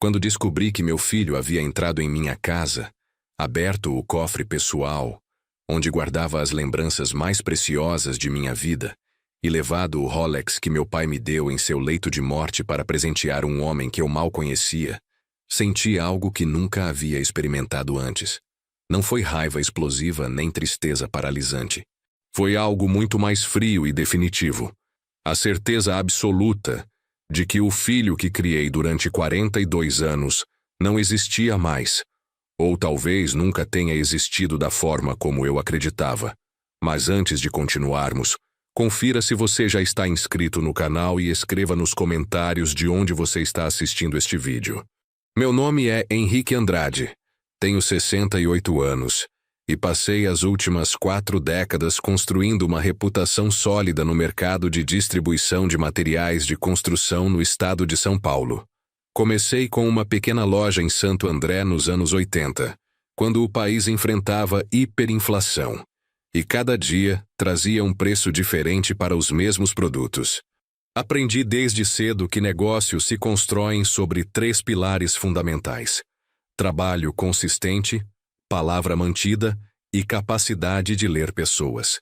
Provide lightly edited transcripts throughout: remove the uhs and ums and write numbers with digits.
Quando descobri que meu filho havia entrado em minha casa, aberto o cofre pessoal, onde guardava as lembranças mais preciosas de minha vida, e levado o Rolex que meu pai me deu em seu leito de morte para presentear um homem que eu mal conhecia, senti algo que nunca havia experimentado antes. Não foi raiva explosiva nem tristeza paralisante. Foi algo muito mais frio e definitivo. A certeza absoluta de que o filho que criei durante 42 anos não existia mais, ou talvez nunca tenha existido da forma como eu acreditava. Mas antes de continuarmos, confira se você já está inscrito no canal e escreva nos comentários de onde você está assistindo este vídeo. Meu nome é Henrique Andrade, tenho 68 anos e passei as últimas 4 décadas construindo uma reputação sólida no mercado de distribuição de materiais de construção no estado de São Paulo. Comecei com uma pequena loja em Santo André nos anos 80, quando o país enfrentava hiperinflação, e cada dia trazia um preço diferente para os mesmos produtos. Aprendi desde cedo que negócios se constroem sobre 3 pilares fundamentais: trabalho consistente, palavra mantida e capacidade de ler pessoas.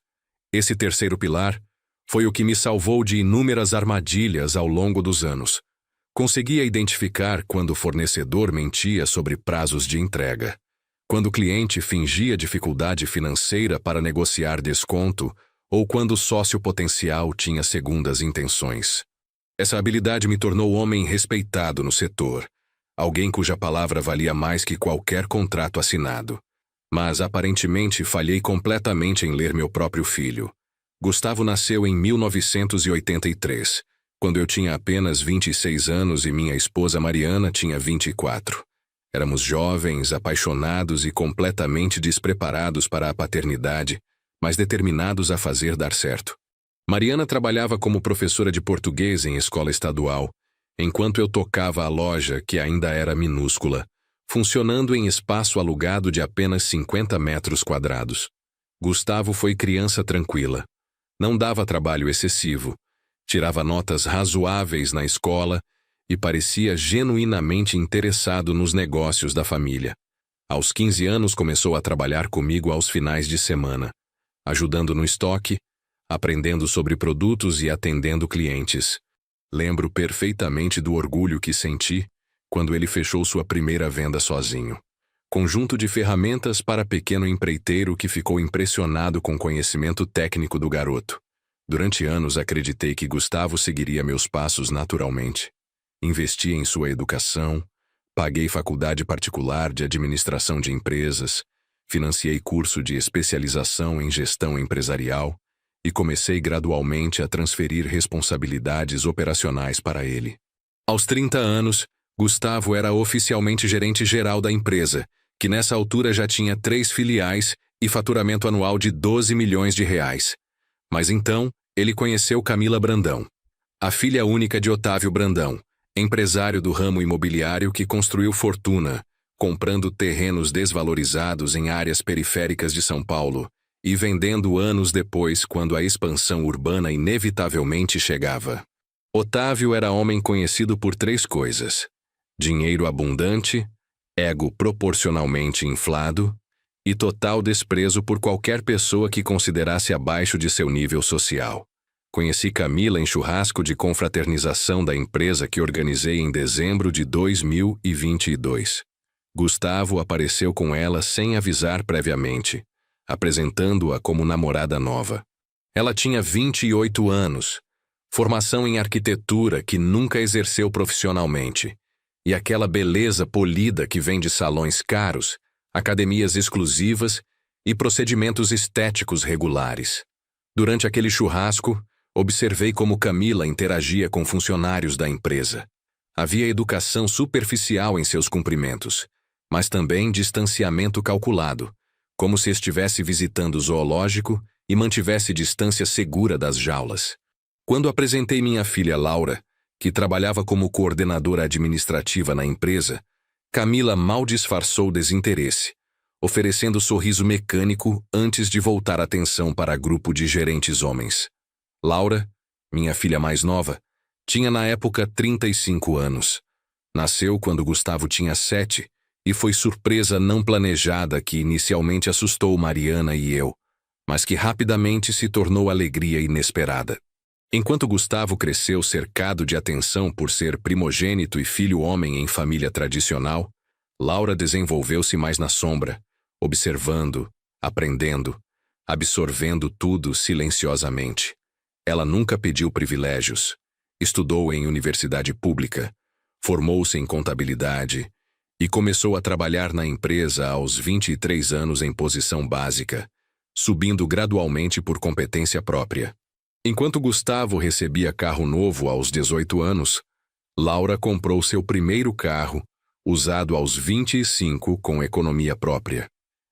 Esse terceiro pilar foi o que me salvou de inúmeras armadilhas ao longo dos anos. Conseguia identificar quando o fornecedor mentia sobre prazos de entrega, quando o cliente fingia dificuldade financeira para negociar desconto ou quando o sócio potencial tinha segundas intenções. Essa habilidade me tornou homem respeitado no setor, alguém cuja palavra valia mais que qualquer contrato assinado. Mas aparentemente falhei completamente em ler meu próprio filho. Gustavo nasceu em 1983, quando eu tinha apenas 26 anos e minha esposa Mariana tinha 24. Éramos jovens, apaixonados e completamente despreparados para a paternidade, mas determinados a fazer dar certo. Mariana trabalhava como professora de português em escola estadual, enquanto eu tocava a loja, que ainda era minúscula, funcionando em espaço alugado de apenas 50 metros quadrados. Gustavo foi criança tranquila. Não dava trabalho excessivo, tirava notas razoáveis na escola e parecia genuinamente interessado nos negócios da família. Aos 15 anos começou a trabalhar comigo aos finais de semana, ajudando no estoque, aprendendo sobre produtos e atendendo clientes. Lembro perfeitamente do orgulho que senti quando ele fechou sua primeira venda sozinho. Conjunto de ferramentas para pequeno empreiteiro que ficou impressionado com o conhecimento técnico do garoto. Durante anos acreditei que Gustavo seguiria meus passos naturalmente. Investi em sua educação, paguei faculdade particular de administração de empresas, financiei curso de especialização em gestão empresarial e comecei gradualmente a transferir responsabilidades operacionais para ele. Aos 30 anos, Gustavo era oficialmente gerente geral da empresa, que nessa altura já tinha 3 filiais e faturamento anual de 12 milhões de reais. Mas então, ele conheceu Camila Brandão, a filha única de Otávio Brandão, empresário do ramo imobiliário que construiu fortuna, comprando terrenos desvalorizados em áreas periféricas de São Paulo e vendendo anos depois quando a expansão urbana inevitavelmente chegava. Otávio era homem conhecido por 3 coisas: dinheiro abundante, ego proporcionalmente inflado e total desprezo por qualquer pessoa que considerasse abaixo de seu nível social. Conheci Camila em churrasco de confraternização da empresa que organizei em dezembro de 2022. Gustavo apareceu com ela sem avisar previamente, apresentando-a como namorada nova. Ela tinha 28 anos, formação em arquitetura que nunca exerceu profissionalmente, e aquela beleza polida que vem de salões caros, academias exclusivas e procedimentos estéticos regulares. Durante aquele churrasco, observei como Camila interagia com funcionários da empresa. Havia educação superficial em seus cumprimentos, mas também distanciamento calculado, como se estivesse visitando o zoológico e mantivesse distância segura das jaulas. Quando apresentei minha filha Laura, que trabalhava como coordenadora administrativa na empresa, Camila mal disfarçou desinteresse, oferecendo sorriso mecânico antes de voltar a atenção para grupo de gerentes homens. Laura, minha filha mais nova, tinha na época 35 anos. Nasceu quando Gustavo tinha 7 e foi surpresa não planejada que inicialmente assustou Mariana e eu, mas que rapidamente se tornou alegria inesperada. Enquanto Gustavo cresceu cercado de atenção por ser primogênito e filho homem em família tradicional, Laura desenvolveu-se mais na sombra, observando, aprendendo, absorvendo tudo silenciosamente. Ela nunca pediu privilégios. Estudou em universidade pública, formou-se em contabilidade e começou a trabalhar na empresa aos 23 anos em posição básica, subindo gradualmente por competência própria. Enquanto Gustavo recebia carro novo aos 18 anos, Laura comprou seu primeiro carro, usado aos 25 com economia própria.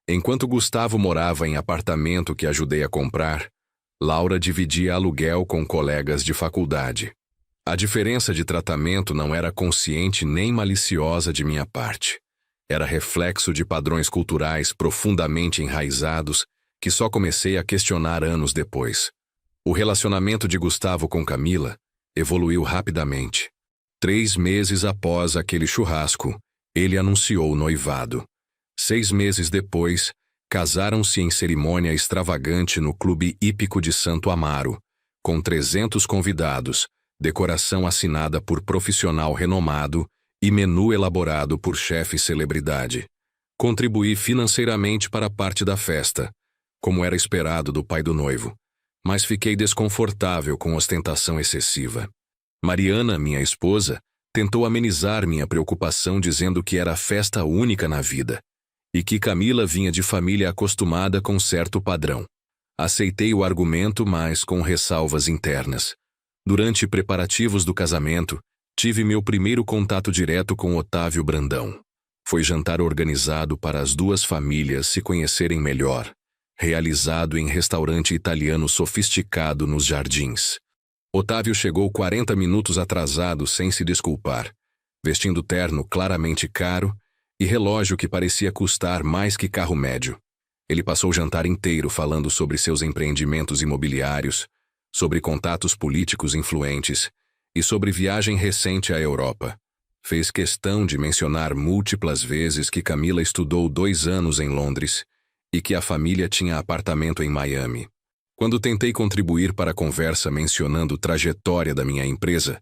Enquanto Gustavo morava em apartamento que ajudei a comprar, Laura dividia aluguel com colegas de faculdade. A diferença de tratamento não era consciente nem maliciosa de minha parte. Era reflexo de padrões culturais profundamente enraizados que só comecei a questionar anos depois. O relacionamento de Gustavo com Camila evoluiu rapidamente. 3 meses após aquele churrasco, ele anunciou o noivado. 6 meses depois, casaram-se em cerimônia extravagante no Clube Hípico de Santo Amaro, com 300 convidados, decoração assinada por profissional renomado e menu elaborado por chefe celebridade. Contribuí financeiramente para parte da festa, como era esperado do pai do noivo, mas fiquei desconfortável com ostentação excessiva. Mariana, minha esposa, tentou amenizar minha preocupação dizendo que era festa única na vida e que Camila vinha de família acostumada com certo padrão. Aceitei o argumento, mas com ressalvas internas. Durante preparativos do casamento, tive meu primeiro contato direto com Otávio Brandão. Foi jantar organizado para as duas famílias se conhecerem melhor, realizado em restaurante italiano sofisticado nos Jardins. Otávio chegou 40 minutos atrasado sem se desculpar, vestindo terno claramente caro e relógio que parecia custar mais que carro médio. Ele passou o jantar inteiro falando sobre seus empreendimentos imobiliários, sobre contatos políticos influentes e sobre viagem recente à Europa. Fez questão de mencionar múltiplas vezes que Camila estudou 2 anos em Londres e que a família tinha apartamento em Miami. Quando tentei contribuir para a conversa mencionando trajetória da minha empresa,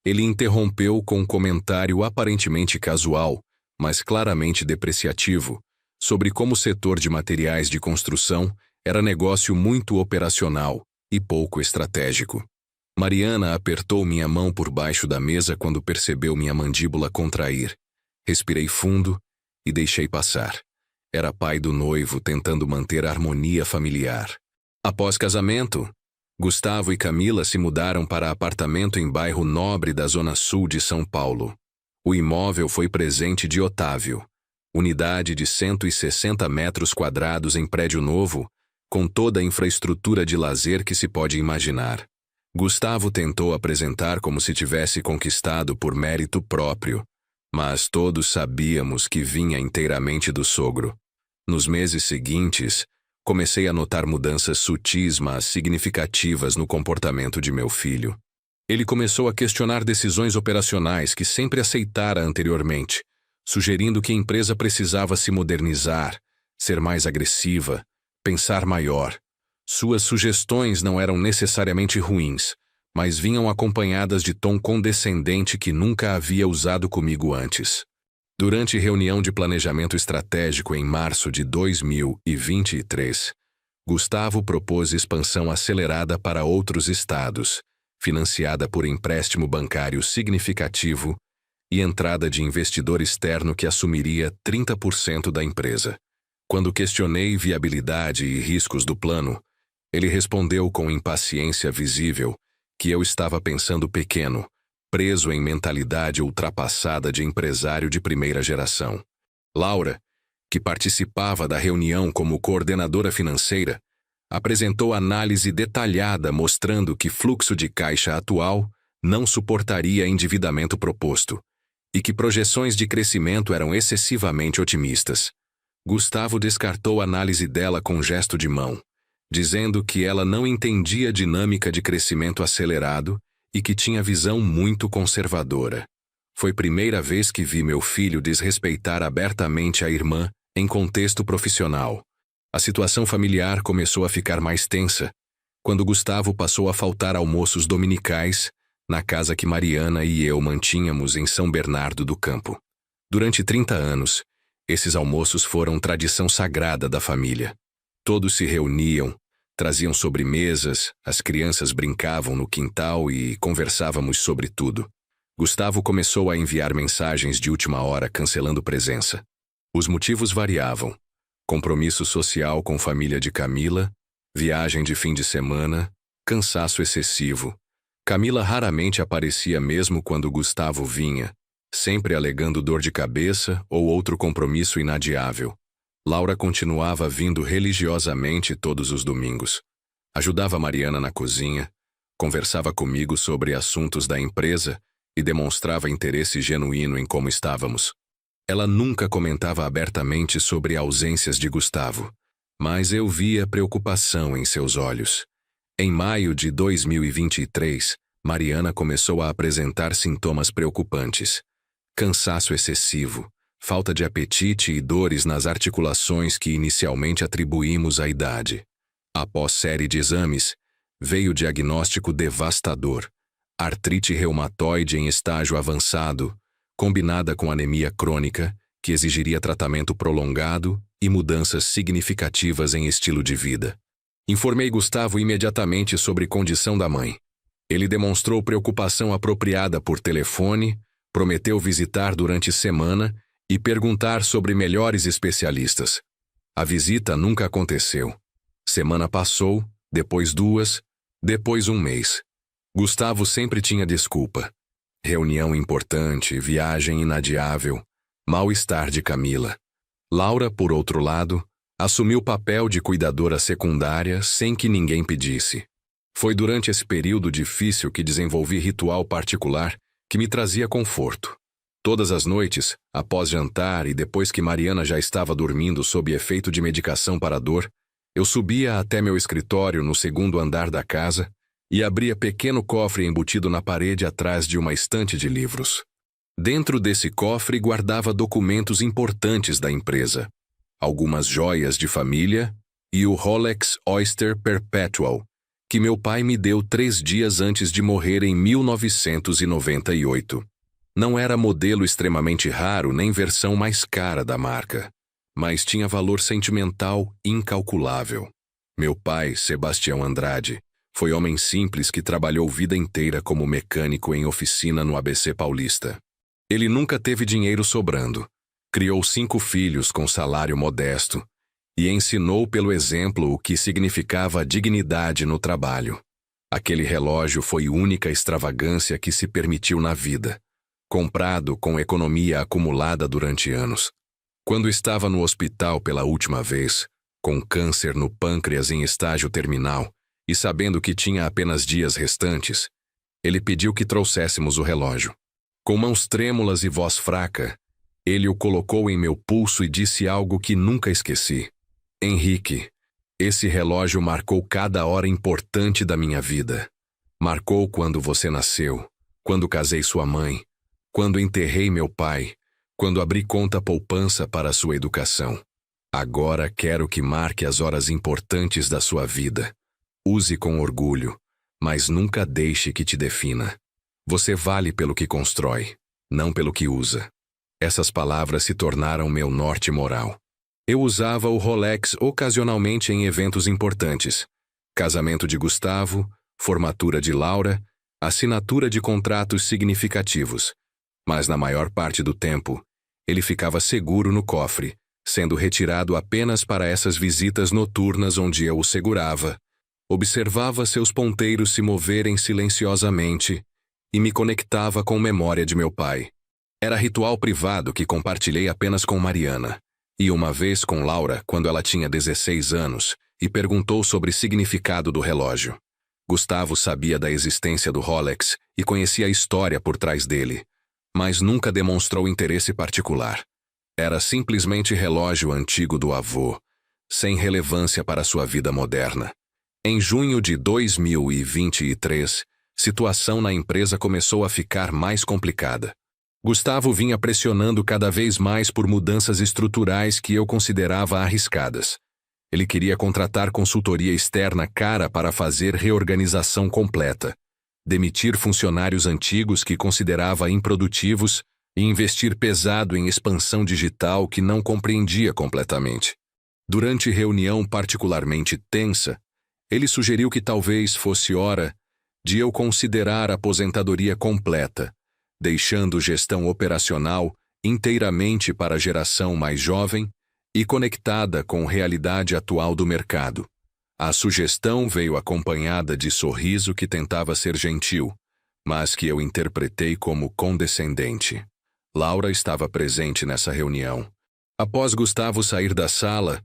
ele interrompeu com um comentário aparentemente casual, mas claramente depreciativo, sobre como o setor de materiais de construção era negócio muito operacional e pouco estratégico. Mariana apertou minha mão por baixo da mesa quando percebeu minha mandíbula contrair. Respirei fundo e deixei passar. Era pai do noivo tentando manter a harmonia familiar. Após casamento, Gustavo e Camila se mudaram para apartamento em bairro nobre da zona sul de São Paulo. O imóvel foi presente de Otávio, unidade de 160 metros quadrados em prédio novo, com toda a infraestrutura de lazer que se pode imaginar. Gustavo tentou apresentar como se tivesse conquistado por mérito próprio, mas todos sabíamos que vinha inteiramente do sogro. Nos meses seguintes, comecei a notar mudanças sutis, mas significativas no comportamento de meu filho. Ele começou a questionar decisões operacionais que sempre aceitara anteriormente, sugerindo que a empresa precisava se modernizar, ser mais agressiva, pensar maior. Suas sugestões não eram necessariamente ruins, mas vinham acompanhadas de tom condescendente que nunca havia usado comigo antes. Durante reunião de planejamento estratégico em março de 2023, Gustavo propôs expansão acelerada para outros estados, financiada por empréstimo bancário significativo e entrada de investidor externo que assumiria 30% da empresa. Quando questionei viabilidade e riscos do plano, ele respondeu com impaciência visível que eu estava pensando pequeno, preso em mentalidade ultrapassada de empresário de primeira geração. Laura, que participava da reunião como coordenadora financeira, apresentou análise detalhada mostrando que fluxo de caixa atual não suportaria endividamento proposto e que projeções de crescimento eram excessivamente otimistas. Gustavo descartou a análise dela com gesto de mão, dizendo que ela não entendia a dinâmica de crescimento acelerado e que tinha visão muito conservadora. Foi primeira vez que vi meu filho desrespeitar abertamente a irmã em contexto profissional. A situação familiar começou a ficar mais tensa quando Gustavo passou a faltar almoços dominicais na casa que Mariana e eu mantínhamos em São Bernardo do Campo. Durante 30 anos, esses almoços foram tradição sagrada da família. Todos se reuniam, traziam sobremesas, as crianças brincavam no quintal e conversávamos sobre tudo. Gustavo começou a enviar mensagens de última hora cancelando presença. Os motivos variavam: compromisso social com família de Camila, viagem de fim de semana, cansaço excessivo. Camila raramente aparecia mesmo quando Gustavo vinha, sempre alegando dor de cabeça ou outro compromisso inadiável. Laura continuava vindo religiosamente todos os domingos. Ajudava Mariana na cozinha, conversava comigo sobre assuntos da empresa e demonstrava interesse genuíno em como estávamos. Ela nunca comentava abertamente sobre ausências de Gustavo, mas eu via preocupação em seus olhos. Em maio de 2023, Mariana começou a apresentar sintomas preocupantes: cansaço excessivo, falta de apetite e dores nas articulações que inicialmente atribuímos à idade. Após série de exames, veio o diagnóstico devastador: artrite reumatoide em estágio avançado, combinada com anemia crônica, que exigiria tratamento prolongado e mudanças significativas em estilo de vida. Informei Gustavo imediatamente sobre condição da mãe. Ele demonstrou preocupação apropriada por telefone, prometeu visitar durante semana e perguntar sobre melhores especialistas. A visita nunca aconteceu. Semana passou, depois 2, depois 1 mês. Gustavo sempre tinha desculpa: reunião importante, viagem inadiável, mal-estar de Camila. Laura, por outro lado, assumiu o papel de cuidadora secundária sem que ninguém pedisse. Foi durante esse período difícil que desenvolvi ritual particular que me trazia conforto. Todas as noites, após jantar e depois que Mariana já estava dormindo sob efeito de medicação para a dor, eu subia até meu escritório no 2º andar da casa e abria pequeno cofre embutido na parede atrás de uma estante de livros. Dentro desse cofre guardava documentos importantes da empresa, algumas joias de família e o Rolex Oyster Perpetual, que meu pai me deu 3 dias antes de morrer em 1998. Não era modelo extremamente raro nem versão mais cara da marca, mas tinha valor sentimental incalculável. Meu pai, Sebastião Andrade, foi homem simples que trabalhou vida inteira como mecânico em oficina no ABC Paulista. Ele nunca teve dinheiro sobrando, criou 5 filhos com salário modesto e ensinou pelo exemplo o que significava dignidade no trabalho. Aquele relógio foi única extravagância que se permitiu na vida, comprado com economia acumulada durante anos. Quando estava no hospital pela última vez, com câncer no pâncreas em estágio terminal e sabendo que tinha apenas dias restantes, ele pediu que trouxéssemos o relógio. Com mãos trêmulas e voz fraca, ele o colocou em meu pulso e disse algo que nunca esqueci: Henrique, esse relógio marcou cada hora importante da minha vida. Marcou quando você nasceu, quando casei sua mãe, quando enterrei meu pai, quando abri conta poupança para sua educação. Agora quero que marque as horas importantes da sua vida. Use com orgulho, mas nunca deixe que te defina. Você vale pelo que constrói, não pelo que usa. Essas palavras se tornaram meu norte moral. Eu usava o Rolex ocasionalmente em eventos importantes: casamento de Gustavo, formatura de Laura, assinatura de contratos significativos. Mas na maior parte do tempo, ele ficava seguro no cofre, sendo retirado apenas para essas visitas noturnas onde eu o segurava, observava seus ponteiros se moverem silenciosamente e me conectava com memória de meu pai. Era ritual privado que compartilhei apenas com Mariana, e uma vez com Laura quando ela tinha 16 anos e perguntou sobre o significado do relógio. Gustavo sabia da existência do Rolex e conhecia a história por trás dele, mas nunca demonstrou interesse particular. Era simplesmente relógio antigo do avô, sem relevância para sua vida moderna. Em junho de 2023, situação na empresa começou a ficar mais complicada. Gustavo vinha pressionando cada vez mais por mudanças estruturais que eu considerava arriscadas. Ele queria contratar consultoria externa cara para fazer reorganização completa, demitir funcionários antigos que considerava improdutivos e investir pesado em expansão digital que não compreendia completamente. Durante reunião particularmente tensa, ele sugeriu que talvez fosse hora de eu considerar aposentadoria completa, deixando gestão operacional inteiramente para a geração mais jovem e conectada com a realidade atual do mercado. A sugestão veio acompanhada de sorriso que tentava ser gentil, mas que eu interpretei como condescendente. Laura estava presente nessa reunião. Após Gustavo sair da sala,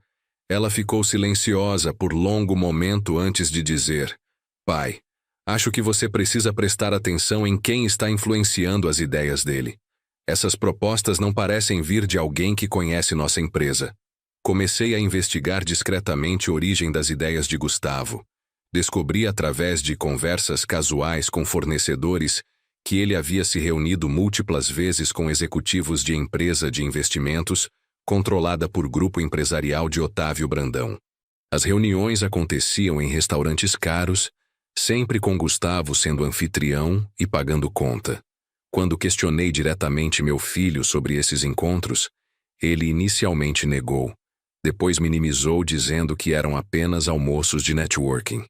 ela ficou silenciosa por longo momento antes de dizer: "Pai, acho que você precisa prestar atenção em quem está influenciando as ideias dele. Essas propostas não parecem vir de alguém que conhece nossa empresa." Comecei a investigar discretamente a origem das ideias de Gustavo. Descobri através de conversas casuais com fornecedores que ele havia se reunido múltiplas vezes com executivos de empresa de investimentos controlada por grupo empresarial de Otávio Brandão. As reuniões aconteciam em restaurantes caros, sempre com Gustavo sendo anfitrião e pagando conta. Quando questionei diretamente meu filho sobre esses encontros, ele inicialmente negou. Depois minimizou dizendo que eram apenas almoços de networking.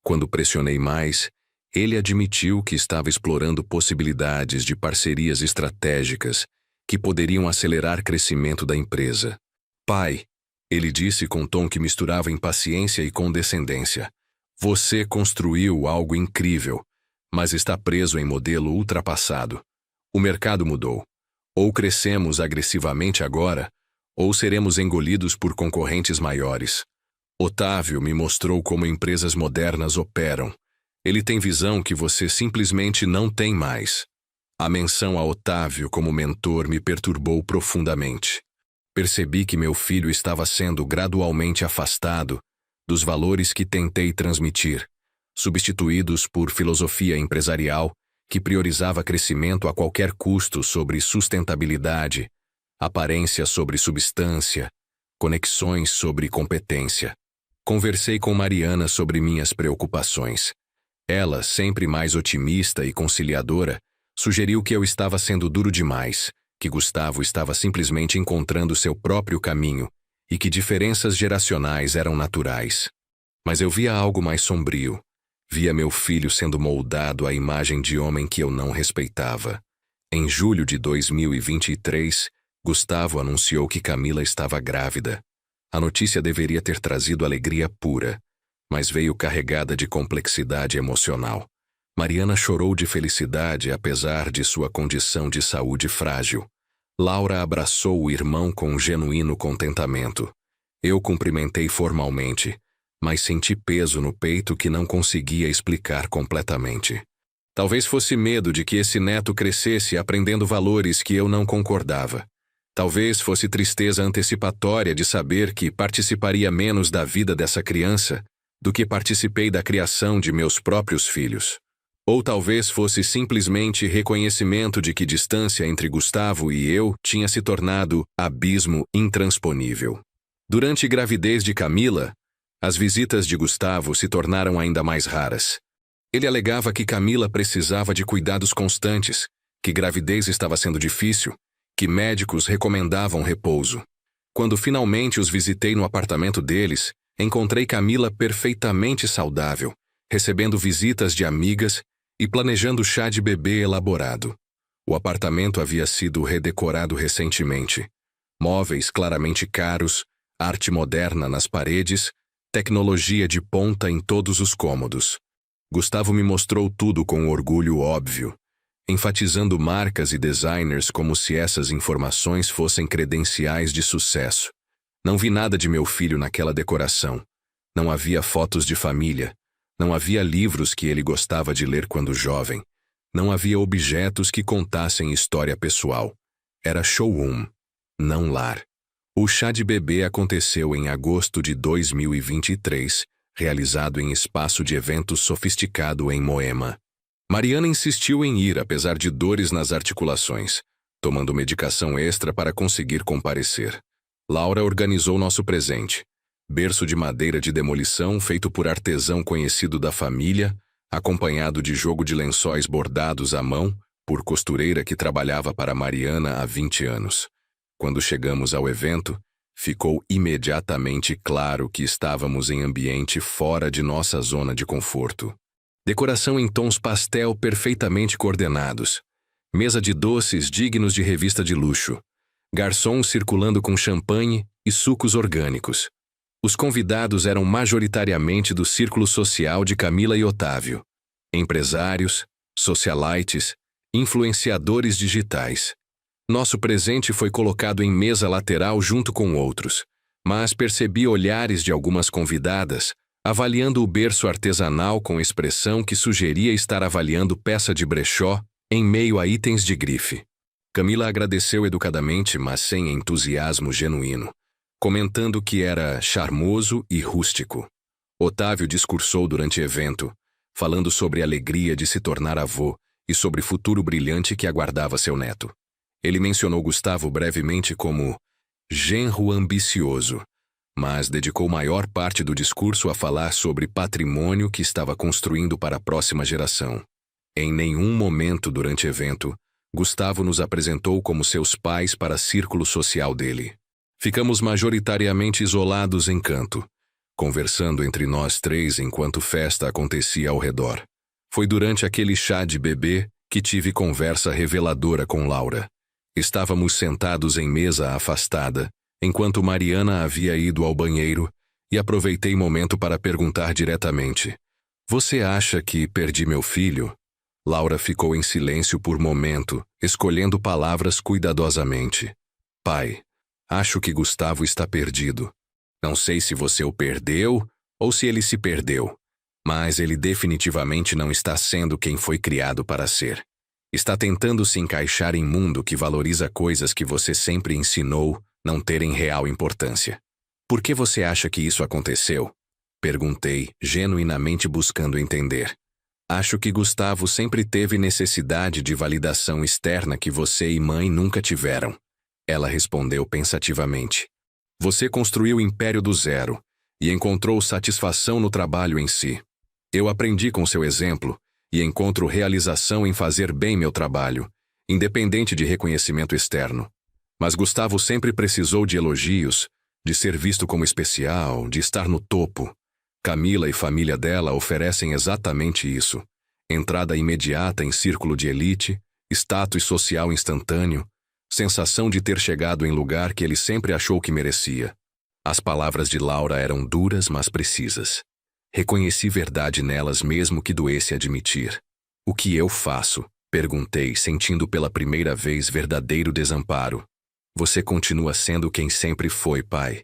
Quando pressionei mais, ele admitiu que estava explorando possibilidades de parcerias estratégicas que poderiam acelerar o crescimento da empresa. "Pai", ele disse com tom que misturava impaciência e condescendência, "você construiu algo incrível, mas está preso em modelo ultrapassado. O mercado mudou. Ou crescemos agressivamente agora, ou seremos engolidos por concorrentes maiores. Otávio me mostrou como empresas modernas operam. Ele tem visão que você simplesmente não tem mais." A menção a Otávio como mentor me perturbou profundamente. Percebi que meu filho estava sendo gradualmente afastado dos valores que tentei transmitir, substituídos por filosofia empresarial que priorizava crescimento a qualquer custo sobre sustentabilidade, aparência sobre substância, conexões sobre competência. Conversei com Mariana sobre minhas preocupações. Ela, sempre mais otimista e conciliadora, sugeriu que eu estava sendo duro demais, que Gustavo estava simplesmente encontrando seu próprio caminho e que diferenças geracionais eram naturais. Mas eu via algo mais sombrio. Via meu filho sendo moldado à imagem de homem que eu não respeitava. Em julho de 2023, Gustavo anunciou que Camila estava grávida. A notícia deveria ter trazido alegria pura, mas veio carregada de complexidade emocional. Mariana chorou de felicidade apesar de sua condição de saúde frágil. Laura abraçou o irmão com um genuíno contentamento. Eu cumprimentei formalmente, mas senti peso no peito que não conseguia explicar completamente. Talvez fosse medo de que esse neto crescesse aprendendo valores que eu não concordava. Talvez fosse tristeza antecipatória de saber que participaria menos da vida dessa criança do que participei da criação de meus próprios filhos. Ou talvez fosse simplesmente reconhecimento de que distância entre Gustavo e eu tinha se tornado abismo intransponível. Durante a gravidez de Camila, as visitas de Gustavo se tornaram ainda mais raras. Ele alegava que Camila precisava de cuidados constantes, que gravidez estava sendo difícil, que médicos recomendavam repouso. Quando finalmente os visitei no apartamento deles, encontrei Camila perfeitamente saudável, recebendo visitas de amigas e planejando chá de bebê elaborado. O apartamento havia sido redecorado recentemente. Móveis claramente caros, arte moderna nas paredes, tecnologia de ponta em todos os cômodos. Gustavo me mostrou tudo com orgulho óbvio, enfatizando marcas e designers como se essas informações fossem credenciais de sucesso. Não vi nada de meu filho naquela decoração. Não havia fotos de família. Não havia livros que ele gostava de ler quando jovem. Não havia objetos que contassem história pessoal. Era showroom, não lar. O chá de bebê aconteceu em agosto de 2023, realizado em espaço de eventos sofisticado em Moema. Mariana insistiu em ir apesar de dores nas articulações. tomando medicação extra para conseguir comparecer. Laura organizou nosso presente. Berço de madeira de demolição feito por artesão conhecido da família, acompanhado de jogo de lençóis bordados à mão por costureira que trabalhava para Mariana há 20 anos. Quando chegamos ao evento, ficou imediatamente claro que estávamos em ambiente fora de nossa zona de conforto. Decoração em tons pastel perfeitamente coordenados. Mesa de doces dignos de revista de luxo. Garçons circulando com champanhe e sucos orgânicos. Os convidados eram majoritariamente do círculo social de Camila e Otávio. Empresários, socialites, influenciadores digitais. Nosso presente foi colocado em mesa lateral junto com outros, mas percebi olhares de algumas convidadas avaliando o berço artesanal com expressão que sugeria estar avaliando peça de brechó em meio a itens de grife. Camila agradeceu educadamente, mas sem entusiasmo genuíno, comentando que era charmoso e rústico. Otávio discursou durante o evento, falando sobre a alegria de se tornar avô e sobre o futuro brilhante que aguardava seu neto. Ele mencionou Gustavo brevemente como genro ambicioso, mas dedicou maior parte do discurso a falar sobre patrimônio que estava construindo para a próxima geração. Em nenhum momento durante o evento, Gustavo nos apresentou como seus pais para o círculo social dele. Ficamos majoritariamente isolados em canto, conversando entre nós três enquanto festa acontecia ao redor. Foi durante aquele chá de bebê que tive conversa reveladora com Laura. Estávamos sentados em mesa afastada, enquanto Mariana havia ido ao banheiro, e aproveitei o momento para perguntar diretamente: "Você acha que perdi meu filho?" Laura ficou em silêncio por momento, escolhendo palavras cuidadosamente. "Pai, acho que Gustavo está perdido. Não sei se você o perdeu ou se ele se perdeu, mas ele definitivamente não está sendo quem foi criado para ser. Está tentando se encaixar em mundo que valoriza coisas que você sempre ensinou não terem real importância. Por que você acha que isso aconteceu?" Perguntei, genuinamente buscando entender. "Acho que Gustavo sempre teve necessidade de validação externa que você e mãe nunca tiveram." Ela respondeu pensativamente. "Você construiu o império do zero e encontrou satisfação no trabalho em si. Eu aprendi com seu exemplo e encontro realização em fazer bem meu trabalho, independente de reconhecimento externo. Mas Gustavo sempre precisou de elogios, de ser visto como especial, de estar no topo. Camila e família dela oferecem exatamente isso. Entrada imediata em círculo de elite, status social instantâneo, sensação de ter chegado em lugar que ele sempre achou que merecia." As palavras de Laura eram duras, mas precisas. Reconheci verdade nelas mesmo que doesse admitir. "O que eu faço?" perguntei, sentindo pela primeira vez verdadeiro desamparo. "Você continua sendo quem sempre foi, pai,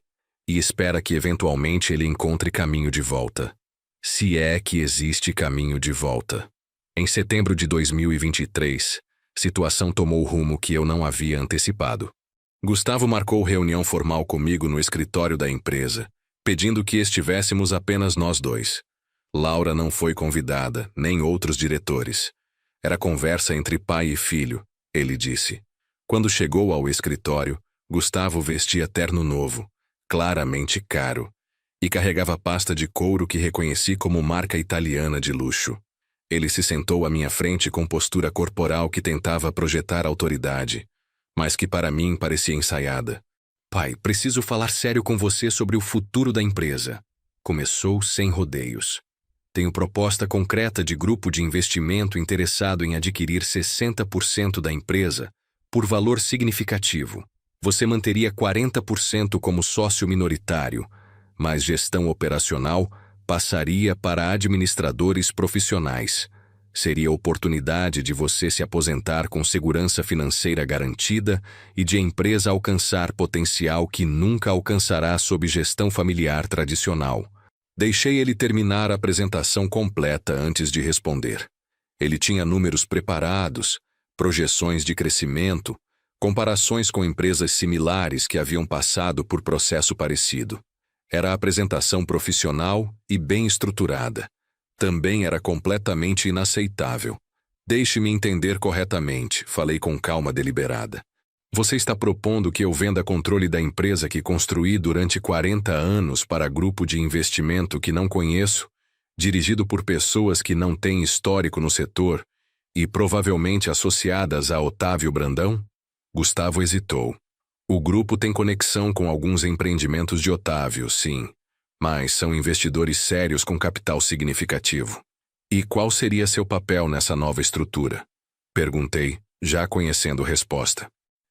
e espera que eventualmente ele encontre caminho de volta. Se é que existe caminho de volta." Em setembro de 2023, situação tomou o rumo que eu não havia antecipado. Gustavo marcou reunião formal comigo no escritório da empresa, pedindo que estivéssemos apenas nós dois. Laura não foi convidada, nem outros diretores. Era conversa entre pai e filho, ele disse. Quando chegou ao escritório, Gustavo vestia terno novo, claramente caro, e carregava pasta de couro que reconheci como marca italiana de luxo. Ele se sentou à minha frente com postura corporal que tentava projetar autoridade, mas que para mim parecia ensaiada. "Pai, preciso falar sério com você sobre o futuro da empresa." Começou sem rodeios. "Tenho proposta concreta de grupo de investimento interessado em adquirir 60% da empresa por valor significativo. Você manteria 40% como sócio minoritário, mas gestão operacional passaria para administradores profissionais. Seria a oportunidade de você se aposentar com segurança financeira garantida e de a empresa alcançar potencial que nunca alcançará sob gestão familiar tradicional." Deixei ele terminar a apresentação completa antes de responder. Ele tinha números preparados, projeções de crescimento, comparações com empresas similares que haviam passado por processo parecido. Era a apresentação profissional e bem estruturada. Também era completamente inaceitável. Deixe-me entender corretamente, falei com calma deliberada. Você está propondo que eu venda controle da empresa que construí durante 40 anos para grupo de investimento que não conheço, dirigido por pessoas que não têm histórico no setor e provavelmente associadas a Otávio Brandão? Gustavo hesitou. O grupo tem conexão com alguns empreendimentos de Otávio, sim, mas são investidores sérios com capital significativo. E qual seria seu papel nessa nova estrutura? Perguntei, já conhecendo a resposta.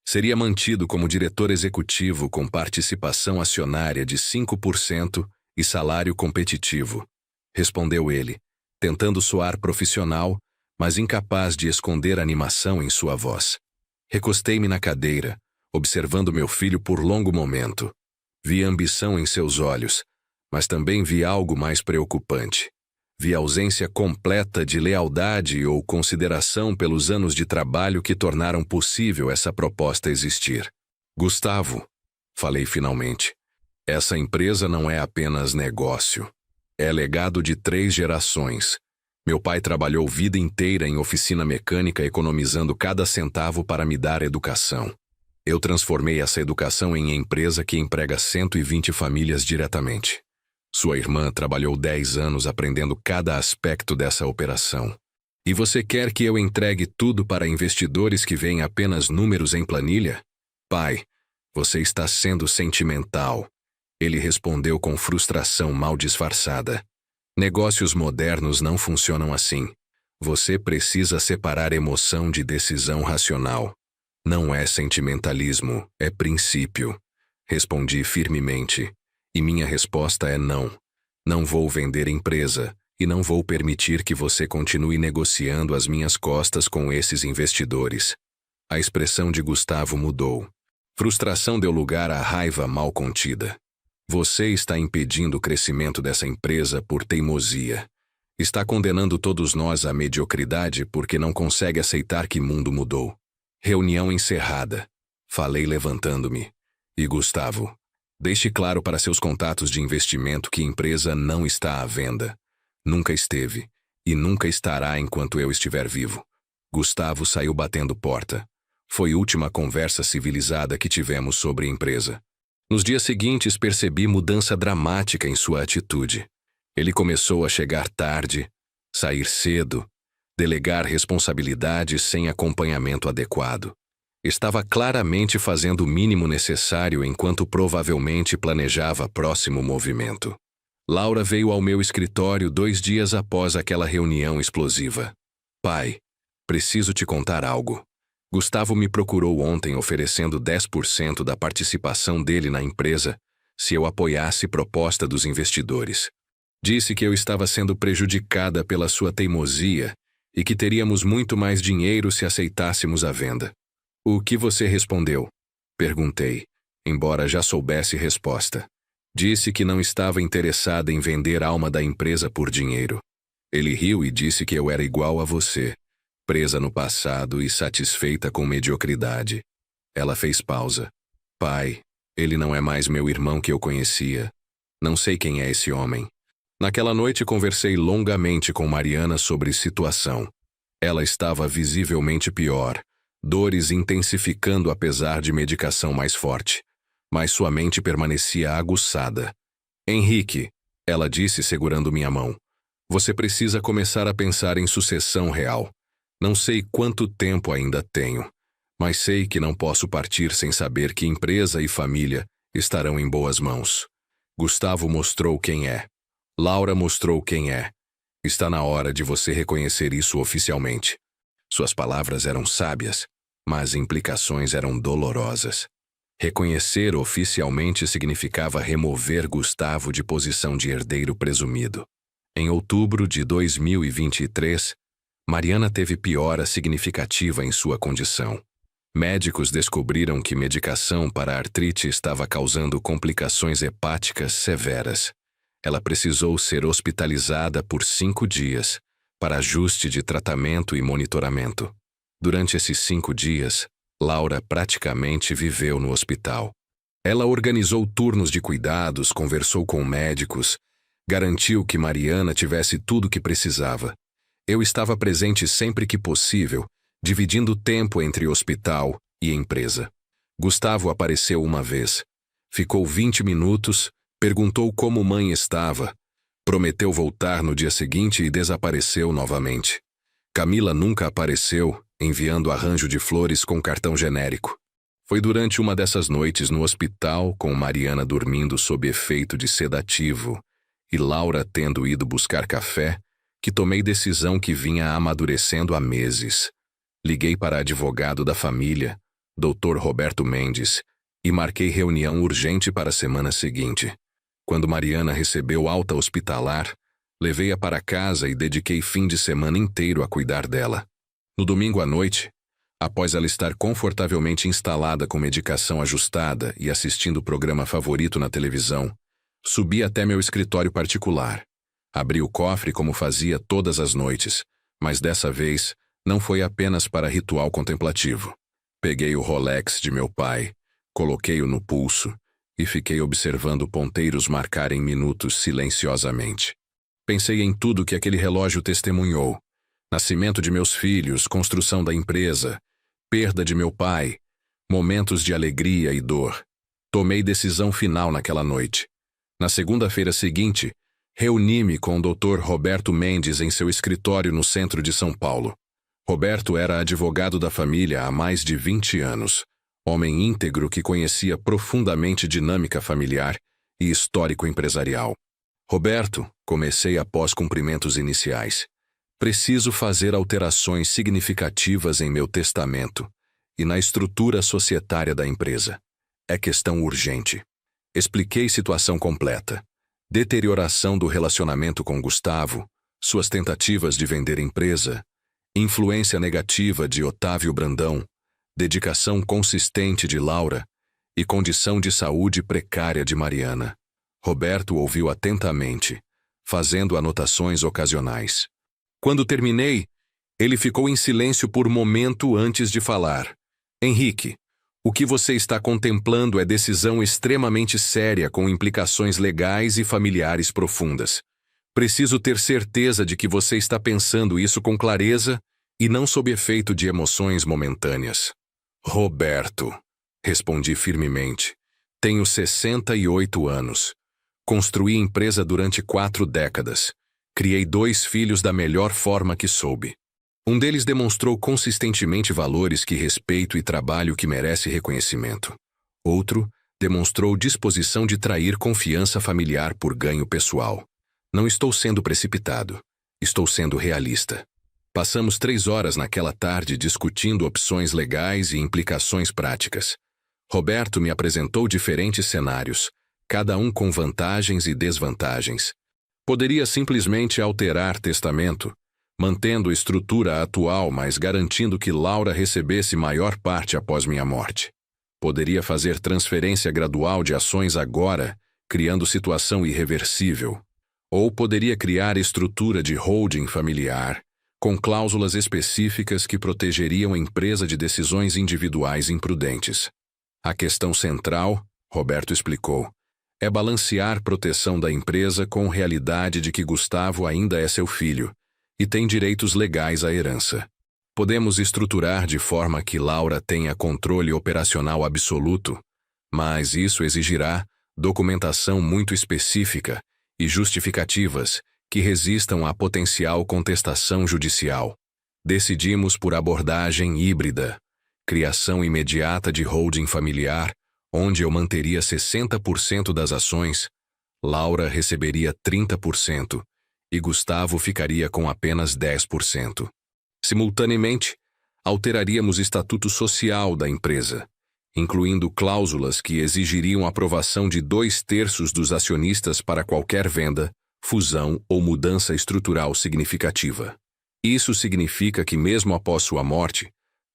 Seria mantido como diretor executivo com participação acionária de 5% e salário competitivo, respondeu ele, tentando soar profissional, mas incapaz de esconder animação em sua voz. Recostei-me na cadeira, observando meu filho por longo momento. Vi ambição em seus olhos, mas também vi algo mais preocupante. Vi ausência completa de lealdade ou consideração pelos anos de trabalho que tornaram possível essa proposta existir. Gustavo, falei finalmente, essa empresa não é apenas negócio. É legado de 3 gerações. Meu pai trabalhou vida inteira em oficina mecânica economizando cada centavo para me dar educação. Eu transformei essa educação em empresa que emprega 120 famílias diretamente. Sua irmã trabalhou 10 anos aprendendo cada aspecto dessa operação. E você quer que eu entregue tudo para investidores que veem apenas números em planilha? Pai, você está sendo sentimental. Ele respondeu com frustração mal disfarçada. Negócios modernos não funcionam assim. Você precisa separar emoção de decisão racional. Não é sentimentalismo, é princípio. Respondi firmemente. E minha resposta é não. Não vou vender empresa e não vou permitir que você continue negociando às minhas costas com esses investidores. A expressão de Gustavo mudou. Frustração deu lugar à raiva mal contida. Você está impedindo o crescimento dessa empresa por teimosia. Está condenando todos nós à mediocridade porque não consegue aceitar que mundo mudou. Reunião encerrada. Falei levantando-me. E Gustavo, deixe claro para seus contatos de investimento que a empresa não está à venda. Nunca esteve, e nunca estará enquanto eu estiver vivo. Gustavo saiu batendo porta. Foi a última conversa civilizada que tivemos sobre a empresa. Nos dias seguintes percebi mudança dramática em sua atitude. Ele começou a chegar tarde, sair cedo, delegar responsabilidades sem acompanhamento adequado. Estava claramente fazendo o mínimo necessário enquanto provavelmente planejava próximo movimento. Laura veio ao meu escritório 2 dias após aquela reunião explosiva. Pai, preciso te contar algo. Gustavo me procurou ontem oferecendo 10% da participação dele na empresa se eu apoiasse proposta dos investidores. Disse que eu estava sendo prejudicada pela sua teimosia e que teríamos muito mais dinheiro se aceitássemos a venda. O que você respondeu? Perguntei, embora já soubesse resposta. Disse que não estava interessada em vender a alma da empresa por dinheiro. Ele riu e disse que eu era igual a você, presa no passado e satisfeita com mediocridade. Ela fez pausa. Pai, ele não é mais meu irmão que eu conhecia. Não sei quem é esse homem. Naquela noite conversei longamente com Mariana sobre situação. Ela estava visivelmente pior. Dores intensificando apesar de medicação mais forte. Mas sua mente permanecia aguçada. Henrique, ela disse segurando minha mão, você precisa começar a pensar em sucessão real. Não sei quanto tempo ainda tenho, mas sei que não posso partir sem saber que empresa e família estarão em boas mãos. Gustavo mostrou quem é. Laura mostrou quem é. Está na hora de você reconhecer isso oficialmente. Suas palavras eram sábias, mas implicações eram dolorosas. Reconhecer oficialmente significava remover Gustavo de posição de herdeiro presumido. Em outubro de 2023, Mariana teve piora significativa em sua condição. Médicos descobriram que medicação para artrite estava causando complicações hepáticas severas. Ela precisou ser hospitalizada por 5 dias para ajuste de tratamento e monitoramento. Durante esses 5 dias, Laura praticamente viveu no hospital. Ela organizou turnos de cuidados, conversou com médicos, garantiu que Mariana tivesse tudo o que precisava. Eu estava presente sempre que possível, dividindo o tempo entre hospital e empresa. Gustavo apareceu uma vez. Ficou 20 minutos, perguntou como mãe estava, prometeu voltar no dia seguinte e desapareceu novamente. Camila nunca apareceu, enviando arranjo de flores com cartão genérico. Foi durante uma dessas noites no hospital, com Mariana dormindo sob efeito de sedativo e Laura tendo ido buscar café, que tomei decisão que vinha amadurecendo há meses. Liguei para advogado da família, Dr. Roberto Mendes, e marquei reunião urgente para a semana seguinte. Quando Mariana recebeu alta hospitalar, levei-a para casa e dediquei fim de semana inteiro a cuidar dela. No domingo à noite, após ela estar confortavelmente instalada com medicação ajustada e assistindo o programa favorito na televisão, subi até meu escritório particular. Abri o cofre como fazia todas as noites, mas dessa vez não foi apenas para ritual contemplativo. Peguei o Rolex de meu pai, coloquei-o no pulso e fiquei observando ponteiros marcarem minutos silenciosamente. Pensei em tudo que aquele relógio testemunhou: nascimento de meus filhos, construção da empresa, perda de meu pai, momentos de alegria e dor. Tomei decisão final naquela noite. Na segunda-feira seguinte, reuni-me com o Dr. Roberto Mendes em seu escritório no centro de São Paulo. Roberto era advogado da família há mais de 20 anos, homem íntegro que conhecia profundamente dinâmica familiar e histórico empresarial. Roberto, comecei após cumprimentos iniciais. Preciso fazer alterações significativas em meu testamento e na estrutura societária da empresa. É questão urgente. Expliquei situação completa. Deterioração do relacionamento com Gustavo, suas tentativas de vender empresa, influência negativa de Otávio Brandão, dedicação consistente de Laura e condição de saúde precária de Mariana. Roberto ouviu atentamente, fazendo anotações ocasionais. Quando terminei, ele ficou em silêncio por momento antes de falar. Henrique, o que você está contemplando é decisão extremamente séria com implicações legais e familiares profundas. Preciso ter certeza de que você está pensando isso com clareza e não sob efeito de emoções momentâneas. Roberto, respondi firmemente, tenho 68 anos. Construí empresa durante 4 décadas. Criei 2 filhos da melhor forma que soube. Um deles demonstrou consistentemente valores que respeito e trabalho que merece reconhecimento. Outro demonstrou disposição de trair confiança familiar por ganho pessoal. Não estou sendo precipitado. Estou sendo realista. Passamos 3 horas naquela tarde discutindo opções legais e implicações práticas. Roberto me apresentou diferentes cenários, cada um com vantagens e desvantagens. Poderia simplesmente alterar testamento, mantendo a estrutura atual, mas garantindo que Laura recebesse maior parte após minha morte. Poderia fazer transferência gradual de ações agora, criando situação irreversível. Ou poderia criar estrutura de holding familiar, com cláusulas específicas que protegeriam a empresa de decisões individuais imprudentes. A questão central, Roberto explicou, é balancear proteção da empresa com a realidade de que Gustavo ainda é seu filho e tem direitos legais à herança. Podemos estruturar de forma que Laura tenha controle operacional absoluto, mas isso exigirá documentação muito específica e justificativas que resistam à potencial contestação judicial. Decidimos por abordagem híbrida, criação imediata de holding familiar, onde eu manteria 60% das ações, Laura receberia 30% e Gustavo ficaria com apenas 10%. Simultaneamente, alteraríamos o estatuto social da empresa, incluindo cláusulas que exigiriam aprovação de 2/3 dos acionistas para qualquer venda, fusão ou mudança estrutural significativa. Isso significa que mesmo após sua morte,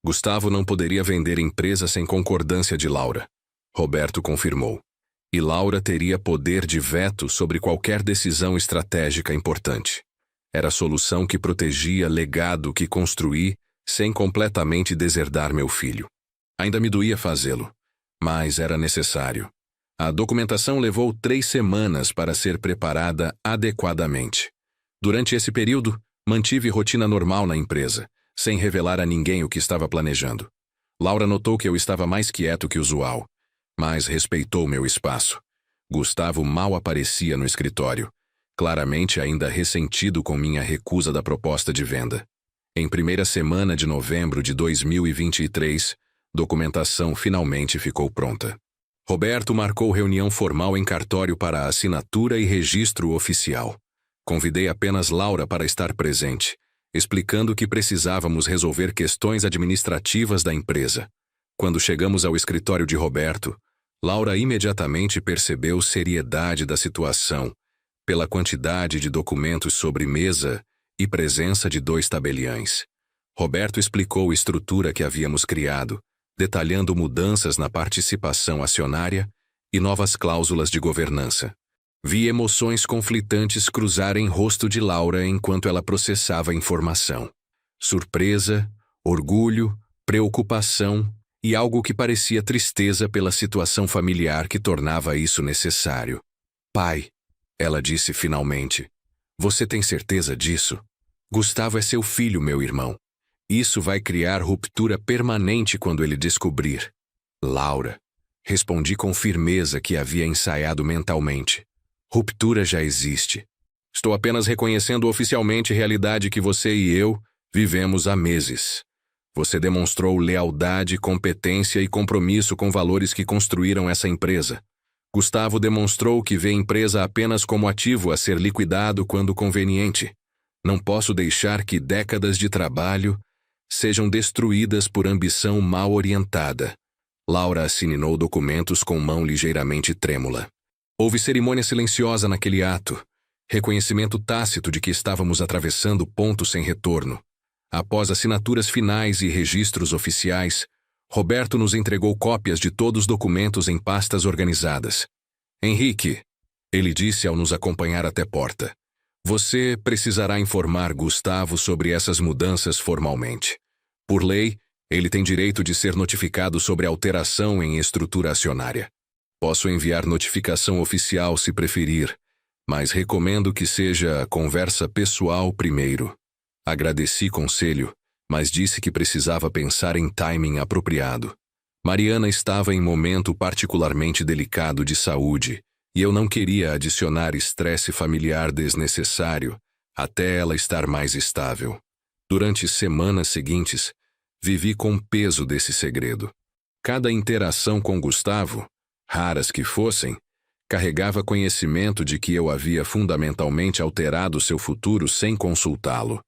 Gustavo não poderia vender empresa sem concordância de Laura. Roberto confirmou. E Laura teria poder de veto sobre qualquer decisão estratégica importante. Era a solução que protegia legado que construí sem completamente deserdar meu filho. Ainda me doía fazê-lo, mas era necessário. A documentação levou 3 semanas para ser preparada adequadamente. Durante esse período, Mantive rotina normal na empresa, sem revelar a ninguém o que estava planejando. Laura notou que eu estava mais quieto que usual, mas respeitou meu espaço. Gustavo mal aparecia no escritório, claramente ainda ressentido com minha recusa da proposta de venda. Em primeira semana de novembro de 2023, documentação finalmente ficou pronta. Roberto marcou reunião formal em cartório para assinatura e registro oficial. Convidei apenas Laura para estar presente, explicando que precisávamos resolver questões administrativas da empresa. Quando chegamos ao escritório de Roberto, Laura imediatamente percebeu a seriedade da situação, pela quantidade de documentos sobre mesa e presença de 2 tabeliães. Roberto explicou a estrutura que havíamos criado, detalhando mudanças na participação acionária e novas cláusulas de governança. Vi emoções conflitantes cruzarem rosto de Laura enquanto ela processava a informação. Surpresa, orgulho, preocupação e algo que parecia tristeza pela situação familiar que tornava isso necessário. Pai, ela disse finalmente, você tem certeza disso? Gustavo é seu filho, meu irmão. Isso vai criar ruptura permanente quando ele descobrir. Laura, respondi com firmeza que havia ensaiado mentalmente. Ruptura já existe. Estou apenas reconhecendo oficialmente a realidade que você e eu vivemos há meses. Você demonstrou lealdade, competência e compromisso com valores que construíram essa empresa. Gustavo demonstrou que vê a empresa apenas como ativo a ser liquidado quando conveniente. Não posso deixar que décadas de trabalho sejam destruídas por ambição mal orientada. Laura assinou documentos com mão ligeiramente trêmula. Houve cerimônia silenciosa naquele ato, reconhecimento tácito de que estávamos atravessando ponto sem retorno. Após assinaturas finais e registros oficiais, Roberto nos entregou cópias de todos os documentos em pastas organizadas. Henrique, ele disse ao nos acompanhar até a porta, você precisará informar Gustavo sobre essas mudanças formalmente. Por lei, ele tem direito de ser notificado sobre alteração em estrutura acionária. Posso enviar notificação oficial se preferir, mas recomendo que seja conversa pessoal primeiro. Agradeci conselho, mas disse que precisava pensar em timing apropriado. Mariana estava em momento particularmente delicado de saúde, e eu não queria adicionar estresse familiar desnecessário até ela estar mais estável. Durante semanas seguintes, vivi com o peso desse segredo. Cada interação com Gustavo, raras que fossem, carregava conhecimento de que eu havia fundamentalmente alterado seu futuro sem consultá-lo.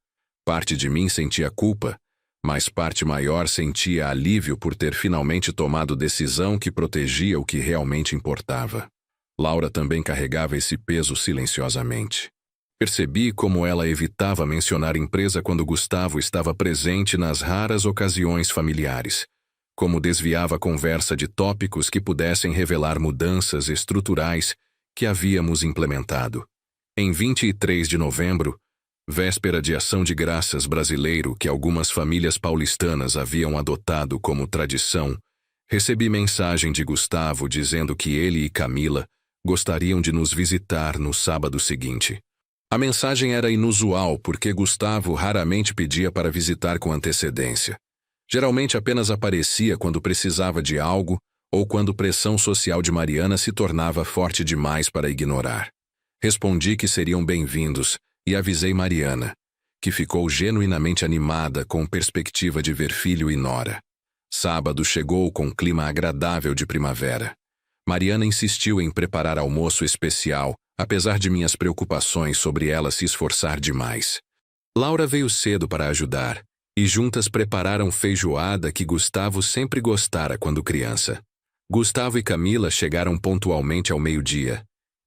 Parte de mim sentia culpa, mas parte maior sentia alívio por ter finalmente tomado decisão que protegia o que realmente importava. Laura também carregava esse peso silenciosamente. Percebi como ela evitava mencionar empresa quando Gustavo estava presente nas raras ocasiões familiares, como desviava a conversa de tópicos que pudessem revelar mudanças estruturais que havíamos implementado. Em 23 de novembro, véspera de Ação de Graças brasileiro que algumas famílias paulistanas haviam adotado como tradição, recebi mensagem de Gustavo dizendo que ele e Camila gostariam de nos visitar no sábado seguinte. A mensagem era inusual porque Gustavo raramente pedia para visitar com antecedência. Geralmente apenas aparecia quando precisava de algo ou quando pressão social de Mariana se tornava forte demais para ignorar. Respondi que seriam bem-vindos e avisei Mariana, que ficou genuinamente animada com perspectiva de ver filho e nora. Sábado chegou com um clima agradável de primavera. Mariana insistiu em preparar almoço especial, apesar de minhas preocupações sobre ela se esforçar demais. Laura veio cedo para ajudar, e juntas prepararam feijoada que Gustavo sempre gostara quando criança. Gustavo e Camila chegaram pontualmente ao meio-dia.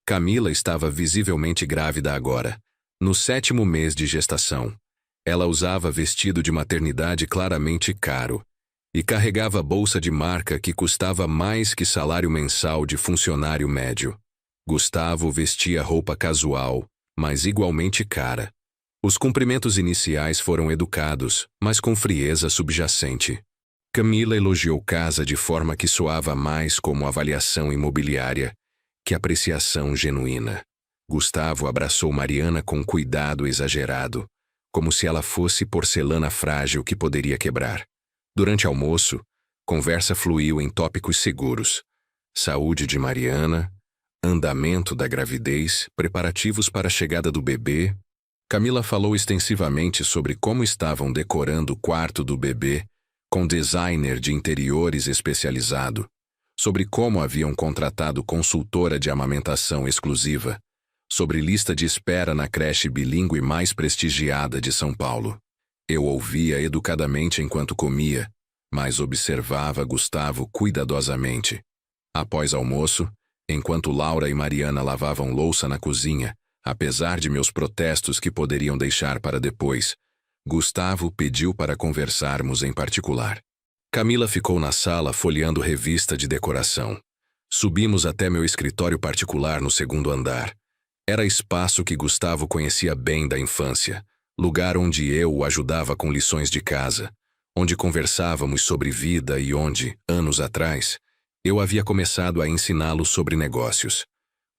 Camila estava visivelmente grávida agora, no 7º mês de gestação. Ela usava vestido de maternidade claramente caro e carregava bolsa de marca que custava mais que salário mensal de funcionário médio. Gustavo vestia roupa casual, mas igualmente cara. Os cumprimentos iniciais foram educados, mas com frieza subjacente. Camila elogiou casa de forma que soava mais como avaliação imobiliária que apreciação genuína. Gustavo abraçou Mariana com cuidado exagerado, como se ela fosse porcelana frágil que poderia quebrar. Durante almoço, conversa fluiu em tópicos seguros: saúde de Mariana, andamento da gravidez, preparativos para a chegada do bebê. Camila falou extensivamente sobre como estavam decorando o quarto do bebê com designer de interiores especializado, sobre como haviam contratado consultora de amamentação exclusiva, sobre lista de espera na creche bilíngue mais prestigiada de São Paulo. Eu ouvia educadamente enquanto comia, mas observava Gustavo cuidadosamente. Após almoço, enquanto Laura e Mariana lavavam louça na cozinha, apesar de meus protestos que poderiam deixar para depois, Gustavo pediu para conversarmos em particular. Camila ficou na sala folheando revista de decoração. Subimos até meu escritório particular no segundo andar. Era espaço que Gustavo conhecia bem da infância, lugar onde eu o ajudava com lições de casa, onde conversávamos sobre vida e onde, anos atrás, eu havia começado a ensiná-lo sobre negócios.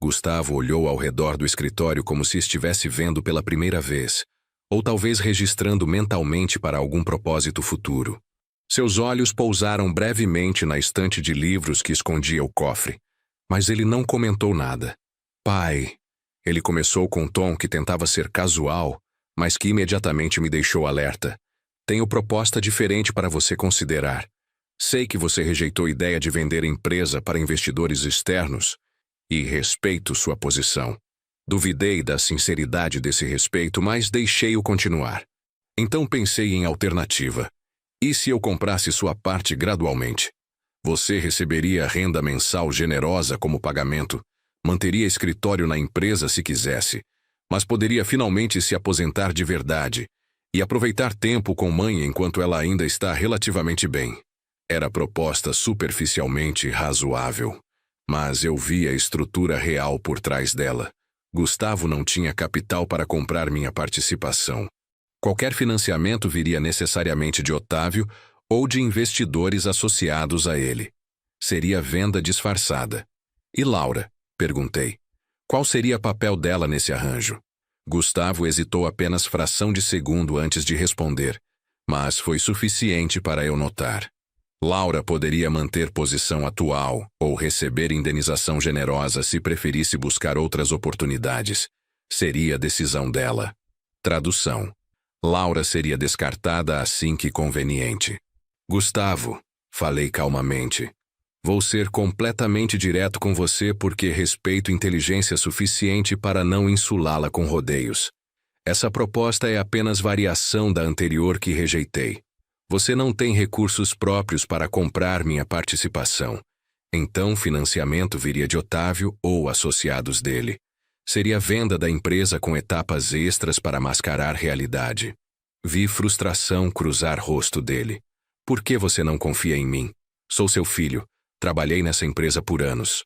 Gustavo olhou ao redor do escritório como se estivesse vendo pela primeira vez, ou talvez registrando mentalmente para algum propósito futuro. Seus olhos pousaram brevemente na estante de livros que escondia o cofre, mas ele não comentou nada. Pai, ele começou com um tom que tentava ser casual, mas que imediatamente me deixou alerta. Tenho proposta diferente para você considerar. Sei que você rejeitou a ideia de vender empresa para investidores externos e respeito sua posição. Duvidei da sinceridade desse respeito, mas deixei-o continuar. Então pensei em alternativa. E se eu comprasse sua parte gradualmente? Você receberia renda mensal generosa como pagamento, manteria escritório na empresa se quisesse, mas poderia finalmente se aposentar de verdade e aproveitar tempo com mãe enquanto ela ainda está relativamente bem. Era proposta superficialmente razoável, mas eu via a estrutura real por trás dela. Gustavo não tinha capital para comprar minha participação. Qualquer financiamento viria necessariamente de Otávio ou de investidores associados a ele. Seria venda disfarçada. E Laura? Perguntei. Qual seria o papel dela nesse arranjo? Gustavo hesitou apenas fração de segundo antes de responder, mas foi suficiente para eu notar. Laura poderia manter posição atual ou receber indenização generosa se preferisse buscar outras oportunidades. Seria decisão dela. Tradução. Laura seria descartada assim que conveniente. Gustavo, falei calmamente. Vou ser completamente direto com você porque respeito inteligência suficiente para não insulá-la com rodeios. Essa proposta é apenas variação da anterior que rejeitei. Você não tem recursos próprios para comprar minha participação. Então, financiamento viria de Otávio ou associados dele. Seria venda da empresa com etapas extras para mascarar realidade. Vi frustração cruzar rosto dele. Por que você não confia em mim? Sou seu filho. Trabalhei nessa empresa por anos.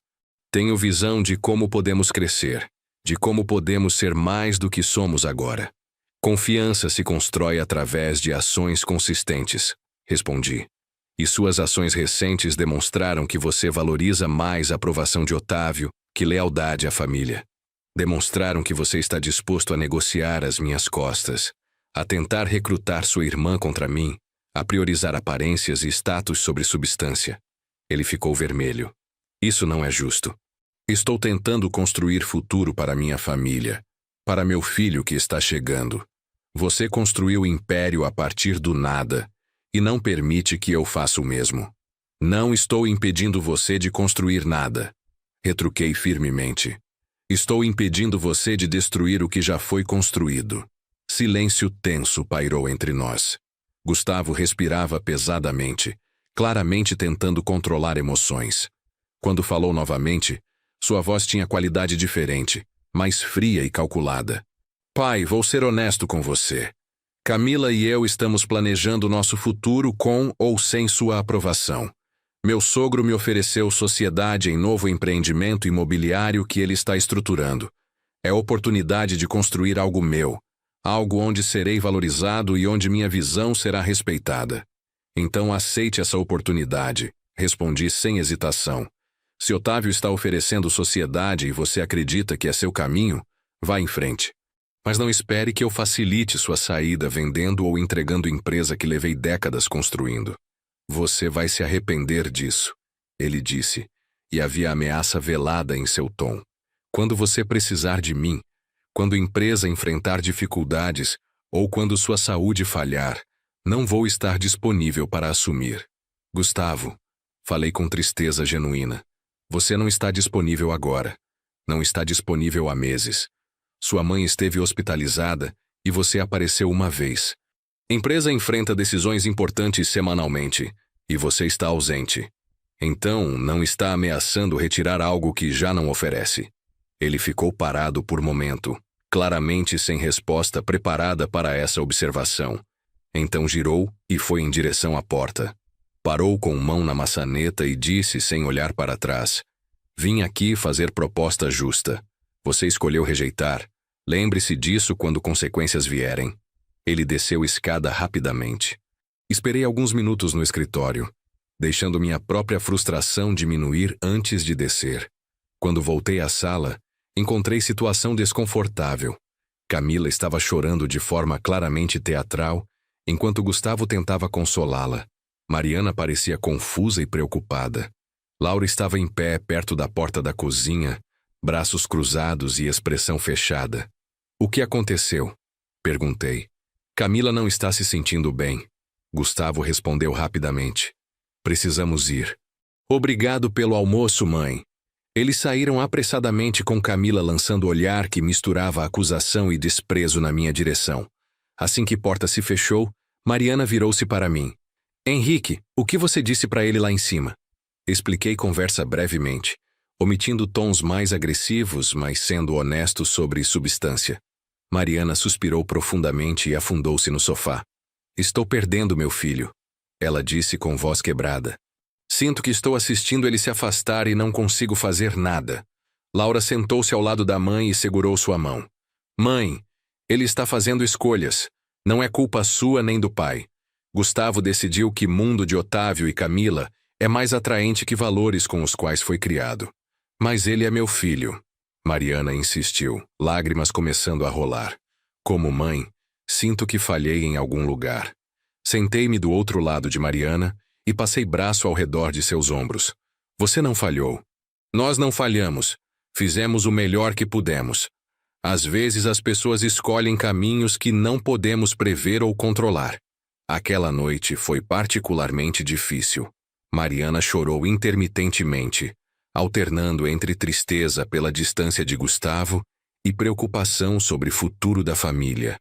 Tenho visão de como podemos crescer, de como podemos ser mais do que somos agora. Confiança se constrói através de ações consistentes, respondi. E suas ações recentes demonstraram que você valoriza mais a aprovação de Otávio que lealdade à família. Demonstraram que você está disposto a negociar às minhas costas, a tentar recrutar sua irmã contra mim, a priorizar aparências e status sobre substância. Ele ficou vermelho. Isso não é justo. Estou tentando construir futuro para minha família, para meu filho que está chegando. Você construiu o império a partir do nada e não permite que eu faça o mesmo. Não estou impedindo você de construir nada. Retruquei firmemente. Estou impedindo você de destruir o que já foi construído. Silêncio tenso pairou entre nós. Gustavo respirava pesadamente, claramente tentando controlar emoções. Quando falou novamente, sua voz tinha qualidade diferente, mais fria e calculada. Pai, vou ser honesto com você. Camila e eu estamos planejando nosso futuro com ou sem sua aprovação. Meu sogro me ofereceu sociedade em novo empreendimento imobiliário que ele está estruturando. É oportunidade de construir algo meu, algo onde serei valorizado e onde minha visão será respeitada. Então aceite essa oportunidade, respondi sem hesitação. Se Otávio está oferecendo sociedade e você acredita que é seu caminho, vá em frente. Mas não espere que eu facilite sua saída vendendo ou entregando empresa que levei décadas construindo. Você vai se arrepender disso, ele disse, e havia ameaça velada em seu tom. Quando você precisar de mim, quando a empresa enfrentar dificuldades ou quando sua saúde falhar, não vou estar disponível para assumir. Gustavo, falei com tristeza genuína, você não está disponível agora. Não está disponível há meses. Sua mãe esteve hospitalizada e você apareceu uma vez. Empresa enfrenta decisões importantes semanalmente e você está ausente. Então, não está ameaçando retirar algo que já não oferece. Ele ficou parado por momento, claramente sem resposta preparada para essa observação. Então girou e foi em direção à porta. Parou com mão na maçaneta e disse sem olhar para trás: vim aqui fazer proposta justa. Você escolheu rejeitar. Lembre-se disso quando consequências vierem. Ele desceu escada rapidamente. Esperei alguns minutos no escritório, deixando minha própria frustração diminuir antes de descer. Quando voltei à sala, encontrei situação desconfortável. Camila estava chorando de forma claramente teatral, enquanto Gustavo tentava consolá-la. Mariana parecia confusa e preocupada. Laura estava em pé perto da porta da cozinha, braços cruzados e expressão fechada. O que aconteceu? Perguntei. Camila não está se sentindo bem. Gustavo respondeu rapidamente. Precisamos ir. Obrigado pelo almoço, mãe. Eles saíram apressadamente com Camila lançando olhar que misturava acusação e desprezo na minha direção. Assim que porta se fechou, Mariana virou-se para mim. Henrique, o que você disse para ele lá em cima? Expliquei conversa brevemente, omitindo tons mais agressivos, mas sendo honesto sobre substância. Mariana suspirou profundamente e afundou-se no sofá. Estou perdendo meu filho, ela disse com voz quebrada. Sinto que estou assistindo ele se afastar e não consigo fazer nada. Laura sentou-se ao lado da mãe e segurou sua mão. Mãe, ele está fazendo escolhas. Não é culpa sua nem do pai. Gustavo decidiu que mundo de Otávio e Camila é mais atraente que valores com os quais foi criado. Mas ele é meu filho. Mariana insistiu, lágrimas começando a rolar. Como mãe, sinto que falhei em algum lugar. Sentei-me do outro lado de Mariana e passei braço ao redor de seus ombros. Você não falhou. Nós não falhamos. Fizemos o melhor que pudemos. Às vezes as pessoas escolhem caminhos que não podemos prever ou controlar. Aquela noite foi particularmente difícil. Mariana chorou intermitentemente, alternando entre tristeza pela distância de Gustavo e preocupação sobre o futuro da família.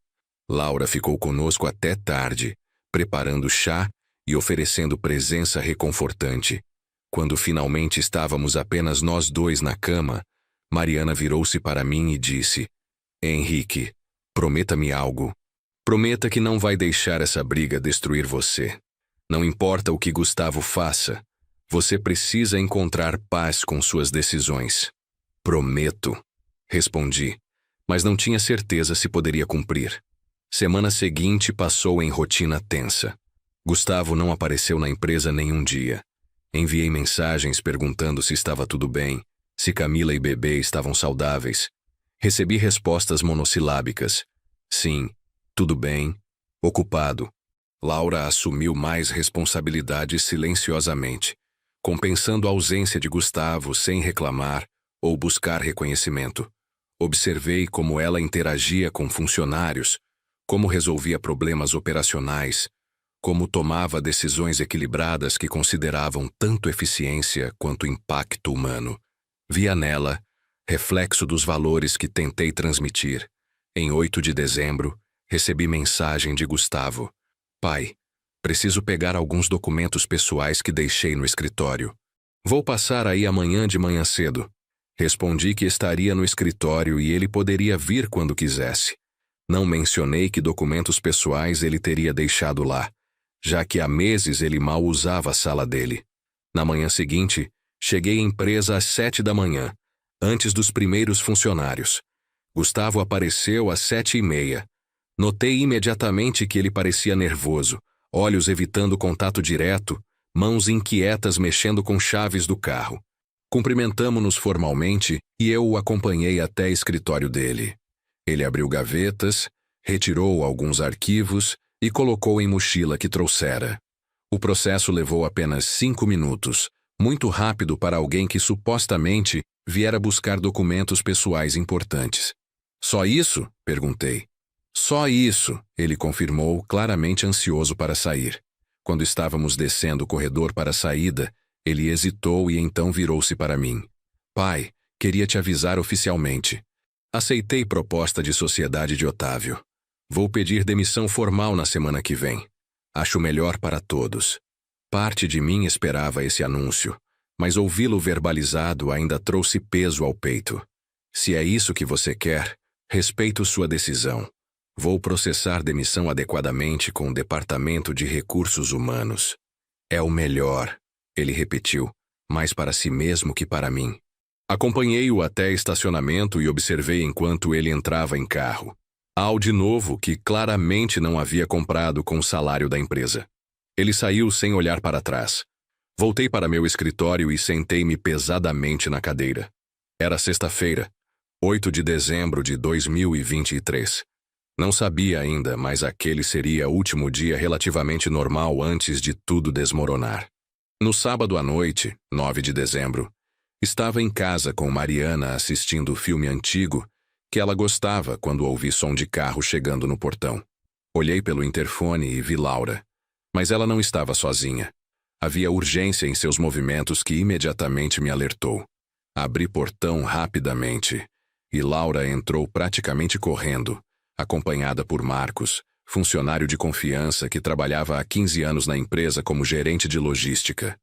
Laura ficou conosco até tarde, preparando chá e oferecendo presença reconfortante. Quando finalmente estávamos apenas nós dois na cama, Mariana virou-se para mim e disse: Henrique, prometa-me algo. Prometa que não vai deixar essa briga destruir você. Não importa o que Gustavo faça, você precisa encontrar paz com suas decisões. Prometo, respondi, mas não tinha certeza se poderia cumprir. Semana seguinte passou em rotina tensa. Gustavo não apareceu na empresa nenhum dia. Enviei mensagens perguntando se estava tudo bem, se Camila e bebê estavam saudáveis. Recebi respostas monossilábicas. Sim, tudo bem, ocupado. Laura assumiu mais responsabilidades silenciosamente, compensando a ausência de Gustavo sem reclamar ou buscar reconhecimento. Observei como ela interagia com funcionários, como resolvia problemas operacionais, como tomava decisões equilibradas que consideravam tanto eficiência quanto impacto humano. Via nela reflexo dos valores que tentei transmitir. Em 8 de dezembro, recebi mensagem de Gustavo. Pai, preciso pegar alguns documentos pessoais que deixei no escritório. Vou passar aí amanhã de manhã cedo. Respondi que estaria no escritório e ele poderia vir quando quisesse. Não mencionei que documentos pessoais ele teria deixado lá, já que há meses ele mal usava a sala dele. Na manhã seguinte, cheguei à empresa às 7 da manhã, antes dos primeiros funcionários. Gustavo apareceu às 7h30. Notei imediatamente que ele parecia nervoso, olhos evitando contato direto, mãos inquietas mexendo com chaves do carro. Cumprimentamo-nos formalmente e eu o acompanhei até o escritório dele. Ele abriu gavetas, retirou alguns arquivos e colocou em mochila que trouxera. O processo levou apenas 5 minutos, muito rápido para alguém que supostamente viera buscar documentos pessoais importantes. Só isso? Perguntei. Só isso, ele confirmou, claramente ansioso para sair. Quando estávamos descendo o corredor para a saída, ele hesitou e então virou-se para mim. Pai, queria te avisar oficialmente. Aceitei proposta de sociedade de Otávio. Vou pedir demissão formal na semana que vem. Acho melhor para todos. Parte de mim esperava esse anúncio, mas ouvi-lo verbalizado ainda trouxe peso ao peito. Se é isso que você quer, respeito sua decisão. Vou processar demissão adequadamente com o Departamento de Recursos Humanos. É o melhor, ele repetiu, mais para si mesmo que para mim. Acompanhei-o até estacionamento e observei enquanto ele entrava em carro. Audi novo que claramente não havia comprado com o salário da empresa. Ele saiu sem olhar para trás. Voltei para meu escritório e sentei-me pesadamente na cadeira. Era sexta-feira, 8 de dezembro de 2023. Não sabia ainda, mas aquele seria o último dia relativamente normal antes de tudo desmoronar. No sábado à noite, 9 de dezembro, estava em casa com Mariana assistindo o filme antigo que ela gostava quando ouvi som de carro chegando no portão. Olhei pelo interfone e vi Laura. Mas ela não estava sozinha. Havia urgência em seus movimentos que imediatamente me alertou. Abri portão rapidamente e Laura entrou praticamente correndo, acompanhada por Marcos, funcionário de confiança que trabalhava há 15 anos na empresa como gerente de logística.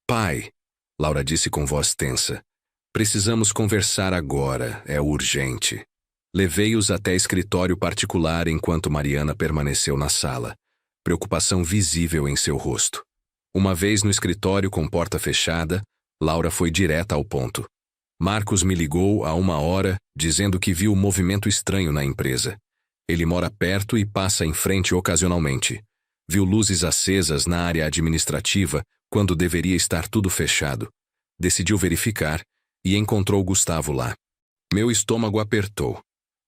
Pai, Laura disse com voz tensa, precisamos conversar agora, é urgente. Levei-os até escritório particular enquanto Mariana permaneceu na sala, preocupação visível em seu rosto. Uma vez no escritório com porta fechada, Laura foi direta ao ponto. Marcos me ligou há 1 hora, dizendo que viu um movimento estranho na empresa. Ele mora perto e passa em frente ocasionalmente. Viu luzes acesas na área administrativa quando deveria estar tudo fechado. Decidiu verificar e encontrou Gustavo lá. Meu estômago apertou.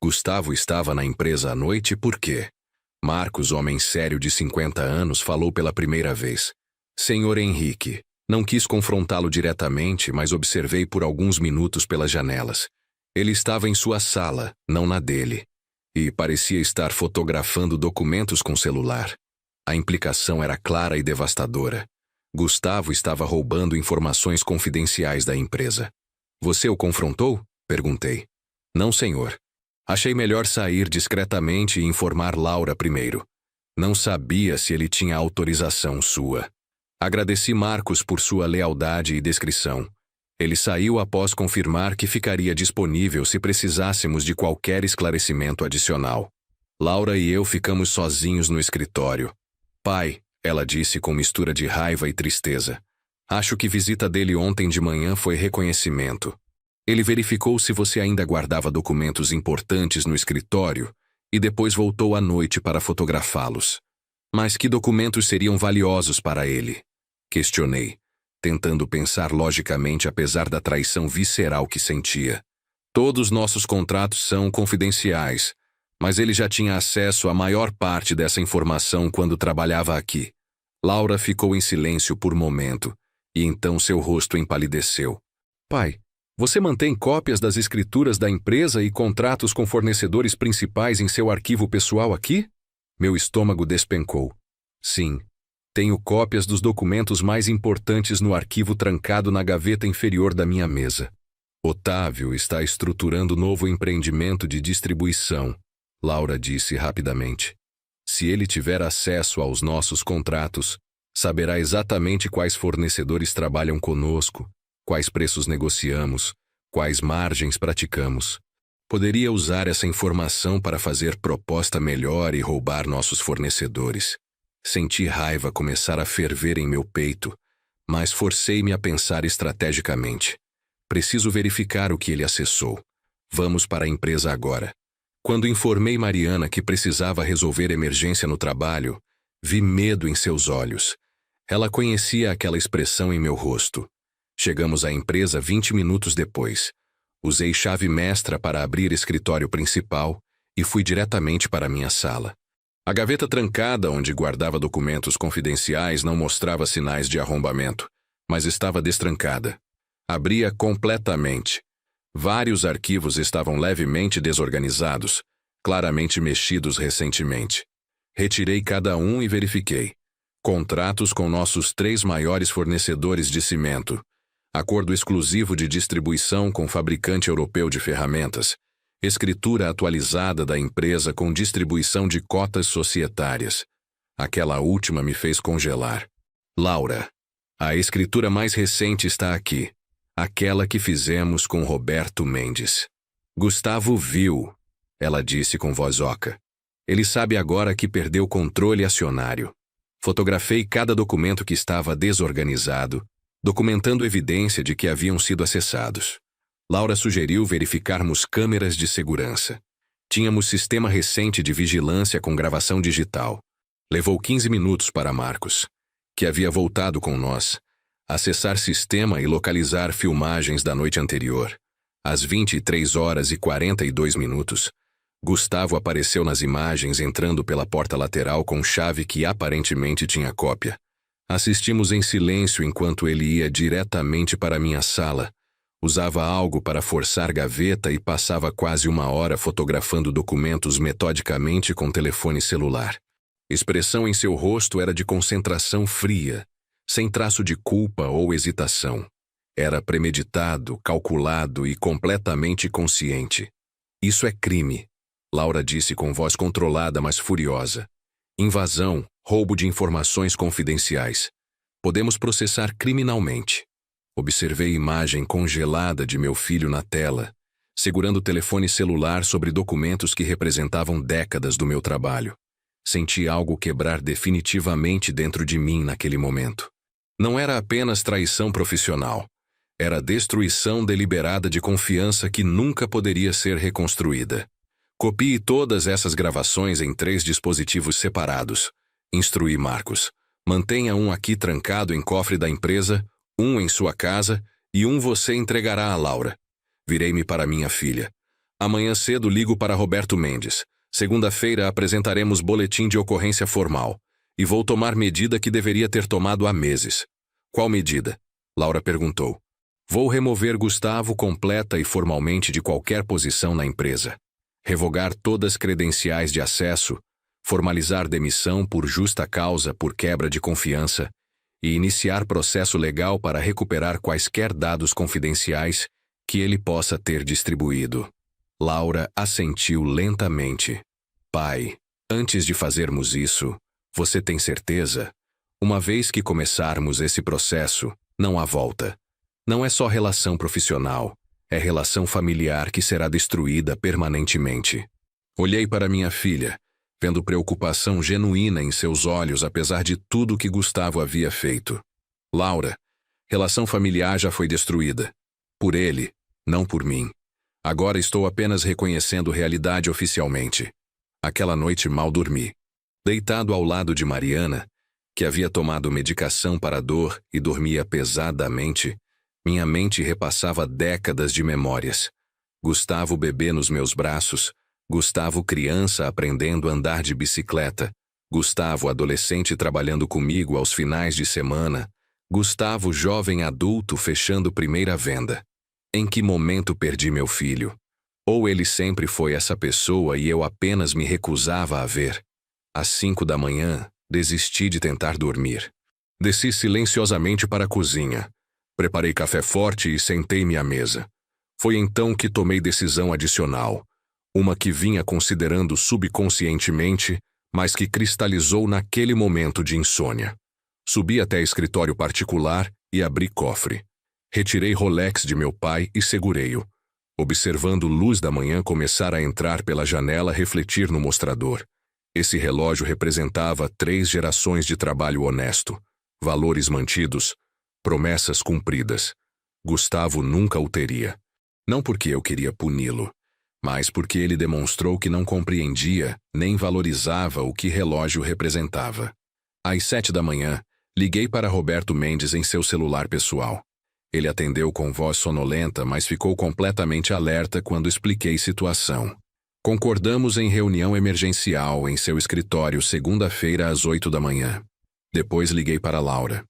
Gustavo estava na empresa à noite por quê? Marcos, homem sério de 50 anos, falou pela primeira vez. Senhor Henrique, não quis confrontá-lo diretamente, mas observei por alguns minutos pelas janelas. Ele estava em sua sala, não na dele. E parecia estar fotografando documentos com celular. A implicação era clara e devastadora. Gustavo estava roubando informações confidenciais da empresa. Você o confrontou? Perguntei. Não, senhor. Achei melhor sair discretamente e informar Laura primeiro. Não sabia se ele tinha autorização sua. Agradeci Marcos por sua lealdade e descrição. Ele saiu após confirmar que ficaria disponível se precisássemos de qualquer esclarecimento adicional. Laura e eu ficamos sozinhos no escritório. Pai, ela disse com mistura de raiva e tristeza. Acho que visita dele ontem de manhã foi reconhecimento. Ele verificou se você ainda guardava documentos importantes no escritório e depois voltou à noite para fotografá-los. Mas que documentos seriam valiosos para ele? Questionei, tentando pensar logicamente apesar da traição visceral que sentia. Todos nossos contratos são confidenciais, mas ele já tinha acesso à maior parte dessa informação quando trabalhava aqui. Laura ficou em silêncio por momento, e então seu rosto empalideceu. Pai, você mantém cópias das escrituras da empresa e contratos com fornecedores principais em seu arquivo pessoal aqui? Meu estômago despencou. Sim. Tenho cópias dos documentos mais importantes no arquivo trancado na gaveta inferior da minha mesa. Otávio está estruturando novo empreendimento de distribuição, Laura disse rapidamente. Se ele tiver acesso aos nossos contratos, saberá exatamente quais fornecedores trabalham conosco, quais preços negociamos, quais margens praticamos. Poderia usar essa informação para fazer proposta melhor e roubar nossos fornecedores. Senti raiva começar a ferver em meu peito, mas forcei-me a pensar estrategicamente. Preciso verificar o que ele acessou. Vamos para a empresa agora. Quando informei Mariana que precisava resolver emergência no trabalho, vi medo em seus olhos. Ela conhecia aquela expressão em meu rosto. Chegamos à empresa 20 minutos depois. Usei chave mestra para abrir escritório principal e fui diretamente para minha sala. A gaveta trancada onde guardava documentos confidenciais não mostrava sinais de arrombamento, mas estava destrancada. Abria completamente. Vários arquivos estavam levemente desorganizados, claramente mexidos recentemente. Retirei cada um e verifiquei. Contratos com nossos 3 maiores fornecedores de cimento. Acordo exclusivo de distribuição com fabricante europeu de ferramentas. Escritura atualizada da empresa com distribuição de cotas societárias. Aquela última me fez congelar. Laura, a escritura mais recente está aqui. Aquela que fizemos com Roberto Mendes. Gustavo viu, ela disse com voz oca. Ele sabe agora que perdeu controle acionário. Fotografei cada documento que estava desorganizado, documentando evidência de que haviam sido acessados. Laura sugeriu verificarmos câmeras de segurança. Tínhamos sistema recente de vigilância com gravação digital. Levou 15 minutos para Marcos, que havia voltado com nós, acessar sistema e localizar filmagens da noite anterior. Às 23h42, Gustavo apareceu nas imagens entrando pela porta lateral com chave que aparentemente tinha cópia. Assistimos em silêncio enquanto ele ia diretamente para minha sala. Usava algo para forçar gaveta e passava quase 1 hora fotografando documentos metodicamente com telefone celular. Expressão em seu rosto era de concentração fria, sem traço de culpa ou hesitação. Era premeditado, calculado e completamente consciente. Isso é crime, Laura disse com voz controlada, mas furiosa. Invasão, roubo de informações confidenciais. Podemos processar criminalmente. Observei imagem congelada de meu filho na tela, segurando o telefone celular sobre documentos que representavam décadas do meu trabalho. Senti algo quebrar definitivamente dentro de mim naquele momento. Não era apenas traição profissional. Era destruição deliberada de confiança que nunca poderia ser reconstruída. Copie todas essas gravações em 3 dispositivos separados. Instruí Marcos. Mantenha um aqui trancado em cofre da empresa, um em sua casa e um você entregará a Laura. Virei-me para minha filha. Amanhã cedo ligo para Roberto Mendes. Segunda-feira apresentaremos boletim de ocorrência formal. E vou tomar medida que deveria ter tomado há meses. Qual medida? Laura perguntou. Vou remover Gustavo completa e formalmente de qualquer posição na empresa. Revogar todas as credenciais de acesso, formalizar demissão por justa causa por quebra de confiança e iniciar processo legal para recuperar quaisquer dados confidenciais que ele possa ter distribuído. Laura assentiu lentamente. Pai, antes de fazermos isso, você tem certeza? Uma vez que começarmos esse processo, não há volta. Não é só relação profissional, é relação familiar que será destruída permanentemente. Olhei para minha filha, vendo preocupação genuína em seus olhos apesar de tudo que Gustavo havia feito. Laura, relação familiar já foi destruída. Por ele, não por mim. Agora estou apenas reconhecendo realidade oficialmente. Aquela noite mal dormi. Deitado ao lado de Mariana, que havia tomado medicação para a dor e dormia pesadamente, minha mente repassava décadas de memórias. Gustavo bebê nos meus braços, Gustavo criança aprendendo a andar de bicicleta, Gustavo adolescente trabalhando comigo aos finais de semana, Gustavo jovem adulto fechando primeira venda. Em que momento perdi meu filho? Ou ele sempre foi essa pessoa e eu apenas me recusava a ver? Às 5 da manhã, desisti de tentar dormir. Desci silenciosamente para a cozinha. Preparei café forte e sentei-me à mesa. Foi então que tomei decisão adicional. Uma que vinha considerando subconscientemente, mas que cristalizou naquele momento de insônia. Subi até escritório particular e abri cofre. Retirei Rolex de meu pai e segurei-o, observando luz da manhã começar a entrar pela janela refletir no mostrador. Esse relógio representava 3 gerações de trabalho honesto, valores mantidos, promessas cumpridas. Gustavo nunca o teria. Não porque eu queria puni-lo, mas porque ele demonstrou que não compreendia nem valorizava o que relógio representava. Às 7 da manhã, liguei para Roberto Mendes em seu celular pessoal. Ele atendeu com voz sonolenta, mas ficou completamente alerta quando expliquei situação. Concordamos em reunião emergencial em seu escritório segunda-feira às 8 da manhã. Depois liguei para Laura.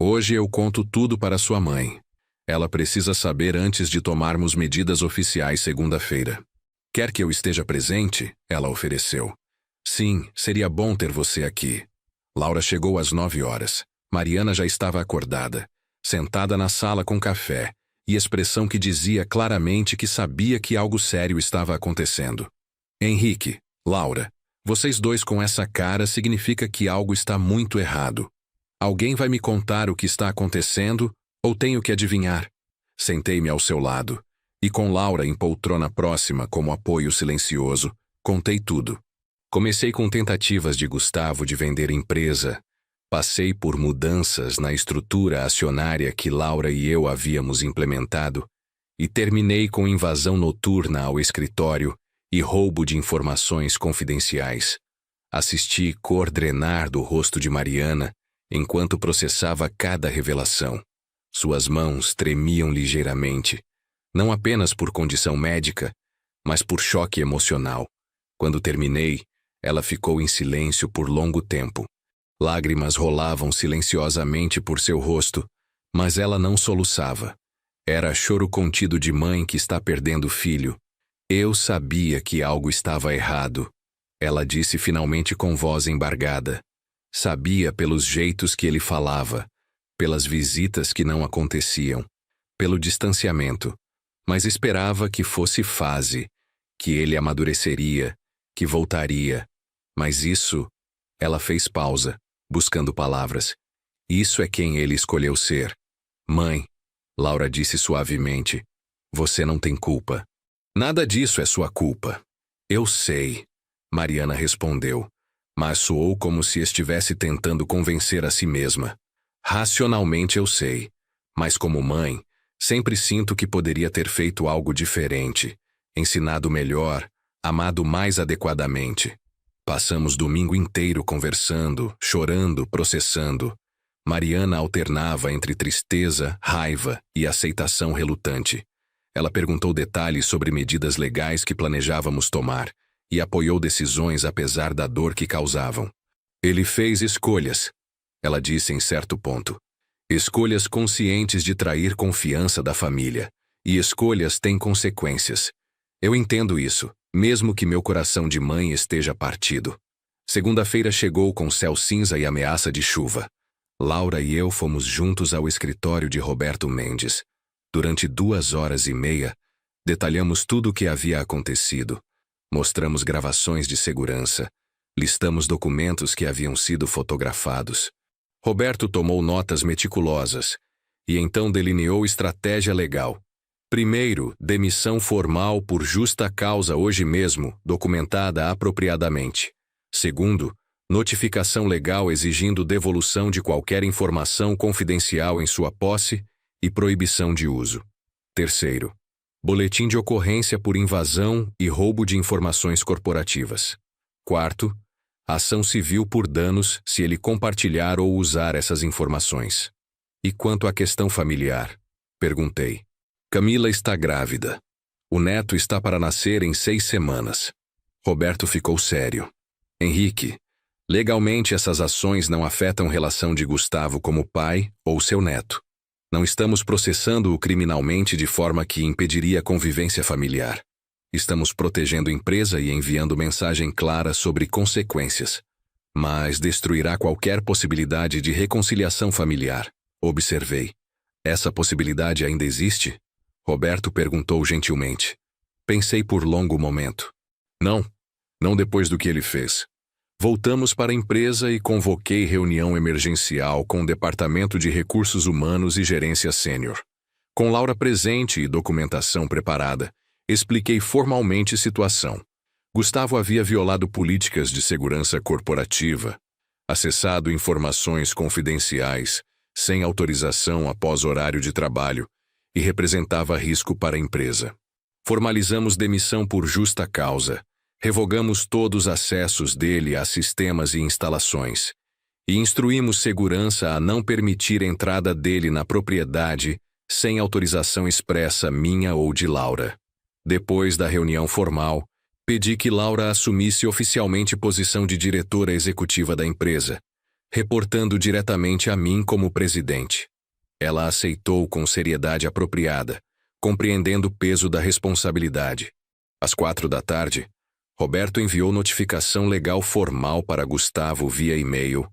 Hoje eu conto tudo para sua mãe. Ela precisa saber antes de tomarmos medidas oficiais segunda-feira. Quer que eu esteja presente? Ela ofereceu. Sim, seria bom ter você aqui. Laura chegou às 9 horas. Mariana já estava acordada, sentada na sala com café, e expressão que dizia claramente que sabia que algo sério estava acontecendo. Henrique, Laura, vocês dois com essa cara significa que algo está muito errado. Alguém vai me contar o que está acontecendo ou tenho que adivinhar? Sentei-me ao seu lado, e com Laura em poltrona próxima como apoio silencioso, contei tudo. Comecei com tentativas de Gustavo de vender empresa. Passei por mudanças na estrutura acionária que Laura e eu havíamos implementado e terminei com invasão noturna ao escritório e roubo de informações confidenciais. Assisti cor drenar do rosto de Mariana enquanto processava cada revelação. Suas mãos tremiam ligeiramente, não apenas por condição médica, mas por choque emocional. Quando terminei, ela ficou em silêncio por longo tempo. Lágrimas rolavam silenciosamente por seu rosto, mas ela não soluçava. Era choro contido de mãe que está perdendo filho. Eu sabia que algo estava errado. Ela disse finalmente com voz embargada. Sabia pelos jeitos que ele falava, pelas visitas que não aconteciam, pelo distanciamento, mas esperava que fosse fase, que ele amadureceria, que voltaria. Mas isso... Ela fez pausa, buscando palavras. Isso é quem ele escolheu ser. Mãe, Laura disse suavemente, você não tem culpa. Nada disso é sua culpa. Eu sei, Mariana respondeu, mas soou como se estivesse tentando convencer a si mesma. Racionalmente eu sei, mas como mãe, sempre sinto que poderia ter feito algo diferente, ensinado melhor, amado mais adequadamente. Passamos domingo inteiro conversando, chorando, processando. Mariana alternava entre tristeza, raiva e aceitação relutante. Ela perguntou detalhes sobre medidas legais que planejávamos tomar e apoiou decisões apesar da dor que causavam. Ele fez escolhas, ela disse em certo ponto. Escolhas conscientes de trair confiança da família. E escolhas têm consequências. Eu entendo isso, mesmo que meu coração de mãe esteja partido. Segunda-feira chegou com céu cinza e ameaça de chuva. Laura e eu fomos juntos ao escritório de Roberto Mendes. Durante 2 horas e meia, detalhamos tudo o que havia acontecido. Mostramos gravações de segurança. Listamos documentos que haviam sido fotografados. Roberto tomou notas meticulosas e então delineou estratégia legal. Primeiro, demissão formal por justa causa hoje mesmo, documentada apropriadamente. Segundo, notificação legal exigindo devolução de qualquer informação confidencial em sua posse e proibição de uso. Terceiro, boletim de ocorrência por invasão e roubo de informações corporativas. Quarto, ação civil por danos se ele compartilhar ou usar essas informações. E quanto à questão familiar? Perguntei. Camila está grávida. O neto está para nascer em 6 semanas. Roberto ficou sério. Henrique, legalmente essas ações não afetam relação de Gustavo como pai ou seu neto. Não estamos processando-o criminalmente de forma que impediria a convivência familiar. Estamos protegendo a empresa e enviando mensagem clara sobre consequências. Mas destruirá qualquer possibilidade de reconciliação familiar. Observei. Essa possibilidade ainda existe? Roberto perguntou gentilmente. Pensei por longo momento. Não depois do que ele fez. Voltamos para a empresa e convoquei reunião emergencial com o Departamento de Recursos Humanos e Gerência Sênior. Com Laura presente e documentação preparada, expliquei formalmente a situação. Gustavo havia violado políticas de segurança corporativa, acessado informações confidenciais, sem autorização após horário de trabalho, e representava risco para a empresa. Formalizamos demissão por justa causa, revogamos todos os acessos dele a sistemas e instalações, e instruímos segurança a não permitir entrada dele na propriedade sem autorização expressa minha ou de Laura. Depois da reunião formal, Pedi que Laura assumisse oficialmente posição de diretora executiva da empresa, reportando diretamente a mim como presidente. Ela aceitou com seriedade apropriada, compreendendo o peso da responsabilidade. Às 4 da tarde, Roberto enviou notificação legal formal para Gustavo via e-mail,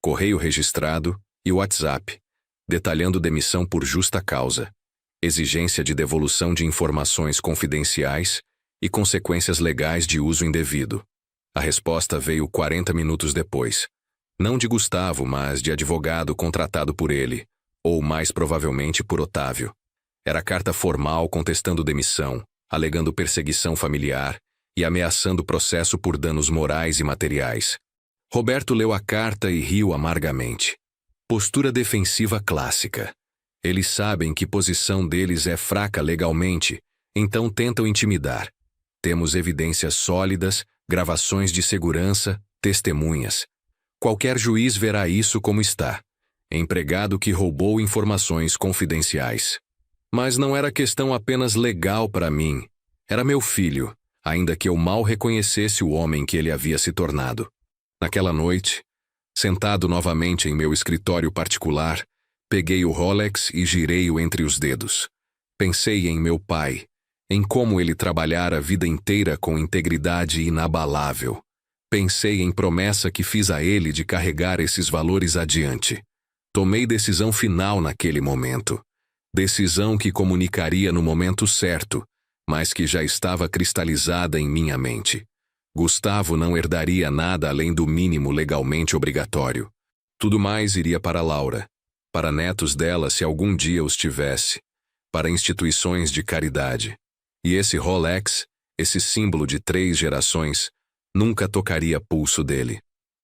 correio registrado e WhatsApp, detalhando demissão por justa causa, exigência de devolução de informações confidenciais e consequências legais de uso indevido. A resposta veio 40 minutos depois. Não de Gustavo, mas de advogado contratado por ele, ou mais provavelmente por Otávio. Era carta formal contestando demissão, alegando perseguição familiar e ameaçando processo por danos morais e materiais. Roberto leu a carta e riu amargamente. Postura defensiva clássica. Eles sabem que posição deles é fraca legalmente, então tentam intimidar. Temos evidências sólidas, gravações de segurança, testemunhas. Qualquer juiz verá isso como está. Empregado que roubou informações confidenciais. Mas não era questão apenas legal para mim. Era meu filho, ainda que eu mal reconhecesse o homem que ele havia se tornado. Naquela noite, sentado novamente em meu escritório particular, peguei o Rolex e girei-o entre os dedos. Pensei em meu pai, em como ele trabalhara a vida inteira com integridade inabalável. Pensei em promessa que fiz a ele de carregar esses valores adiante. Tomei decisão final naquele momento. Decisão que comunicaria no momento certo, mas que já estava cristalizada em minha mente. Gustavo não herdaria nada além do mínimo legalmente obrigatório. Tudo mais iria para Laura, para netos dela se algum dia os tivesse, para instituições de caridade. E esse Rolex, esse símbolo de 3 gerações, nunca tocaria pulso dele.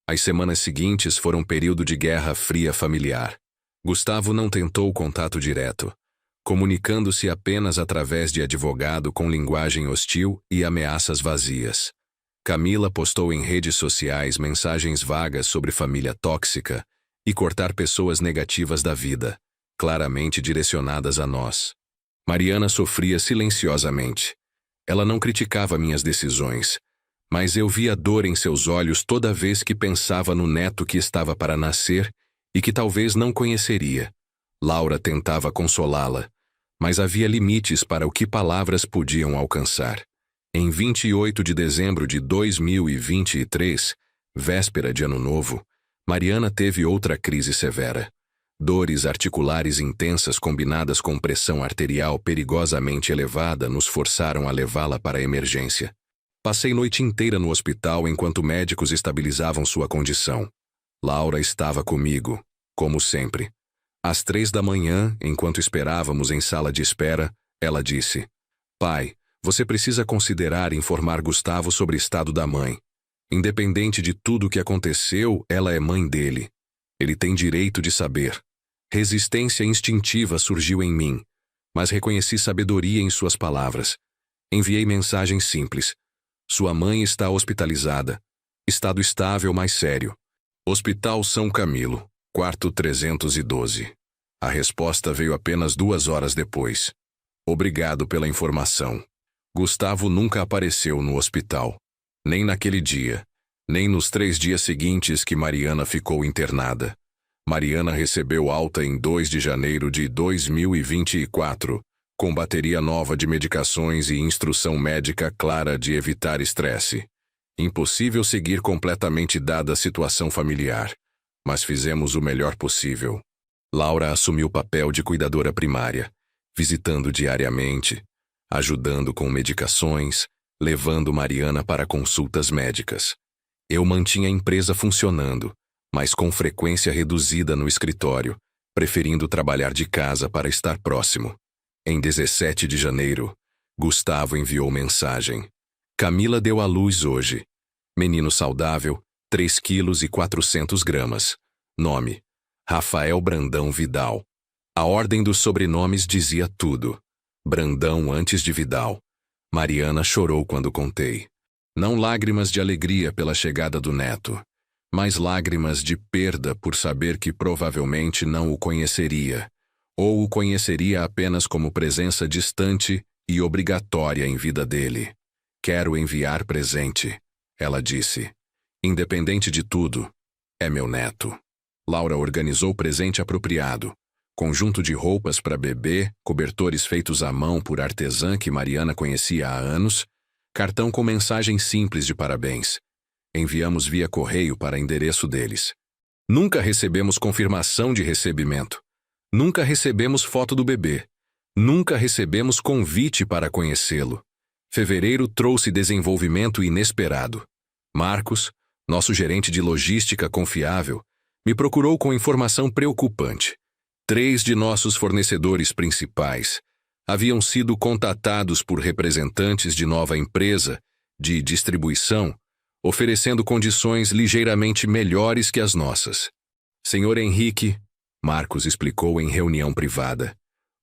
As semanas seguintes foram um período de guerra fria familiar. Gustavo não tentou contato direto, comunicando-se apenas através de advogado com linguagem hostil e ameaças vazias. Camila postou em redes sociais mensagens vagas sobre família tóxica e cortar pessoas negativas da vida, claramente direcionadas a nós. Mariana sofria silenciosamente. Ela não criticava minhas decisões, mas eu via dor em seus olhos toda vez que pensava no neto que estava para nascer e que talvez não conheceria. Laura tentava consolá-la, mas havia limites para o que palavras podiam alcançar. Em 28 de dezembro de 2023, véspera de Ano Novo, Mariana teve outra crise severa. Dores articulares intensas combinadas com pressão arterial perigosamente elevada nos forçaram a levá-la para a emergência. Passei noite inteira no hospital enquanto médicos estabilizavam sua condição. Laura estava comigo, como sempre. Às 3 da manhã, enquanto esperávamos em sala de espera, ela disse: "Pai, você precisa considerar informar Gustavo sobre o estado da mãe. Independente de tudo o que aconteceu, ela é mãe dele. Ele tem direito de saber." Resistência instintiva surgiu em mim, mas reconheci sabedoria em suas palavras. Enviei mensagem simples. Sua mãe está hospitalizada. Estado estável, mas sério. Hospital São Camilo, quarto 312. A resposta veio apenas 2 horas depois. Obrigado pela informação. Gustavo nunca apareceu no hospital. Nem naquele dia, nem nos 3 dias seguintes que Mariana ficou internada. Mariana recebeu alta em 2 de janeiro de 2024, com bateria nova de medicações e instrução médica clara de evitar estresse. Impossível seguir completamente dada a situação familiar, mas fizemos o melhor possível. Laura assumiu o papel de cuidadora primária, visitando diariamente, ajudando com medicações, levando Mariana para consultas médicas. Eu mantinha a empresa funcionando, mas com frequência reduzida no escritório, preferindo trabalhar de casa para estar próximo. Em 17 de janeiro, Gustavo enviou mensagem. Camila deu à luz hoje. Menino saudável, 3 quilos e 400 gramas. Nome: Rafael Brandão Vidal. A ordem dos sobrenomes dizia tudo. Brandão antes de Vidal. Mariana chorou quando contei. Não lágrimas de alegria pela chegada do neto, mas lágrimas de perda por saber que provavelmente não o conheceria, ou o conheceria apenas como presença distante e obrigatória em vida dele. Quero enviar presente, ela disse. Independente de tudo, é meu neto. Laura organizou o presente apropriado. Conjunto de roupas para bebê, cobertores feitos à mão por artesã que Mariana conhecia há anos, cartão com mensagem simples de parabéns. Enviamos via correio para endereço deles. Nunca recebemos confirmação de recebimento. Nunca recebemos foto do bebê. Nunca recebemos convite para conhecê-lo. Fevereiro trouxe desenvolvimento inesperado. Marcos, nosso gerente de logística confiável, me procurou com informação preocupante. 3 de nossos fornecedores principais haviam sido contatados por representantes de nova empresa de distribuição, oferecendo condições ligeiramente melhores que as nossas. Senhor Henrique, Marcos explicou em reunião privada,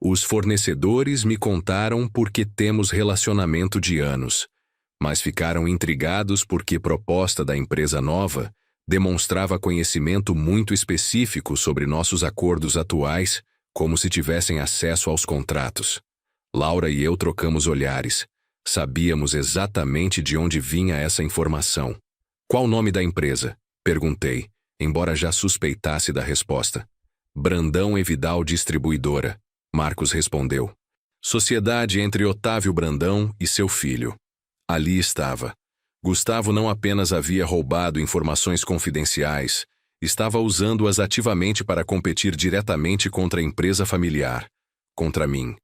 os fornecedores me contaram porque temos relacionamento de anos, mas ficaram intrigados porque a proposta da empresa nova demonstrava conhecimento muito específico sobre nossos acordos atuais, como se tivessem acesso aos contratos. Laura e eu trocamos olhares. Sabíamos exatamente de onde vinha essa informação. Qual o nome da empresa? Perguntei, embora já suspeitasse da resposta. Brandão e Vidal Distribuidora, Marcos respondeu. Sociedade entre Otávio Brandão e seu filho. Ali estava. Gustavo não apenas havia roubado informações confidenciais, estava usando-as ativamente para competir diretamente contra a empresa familiar, contra mim.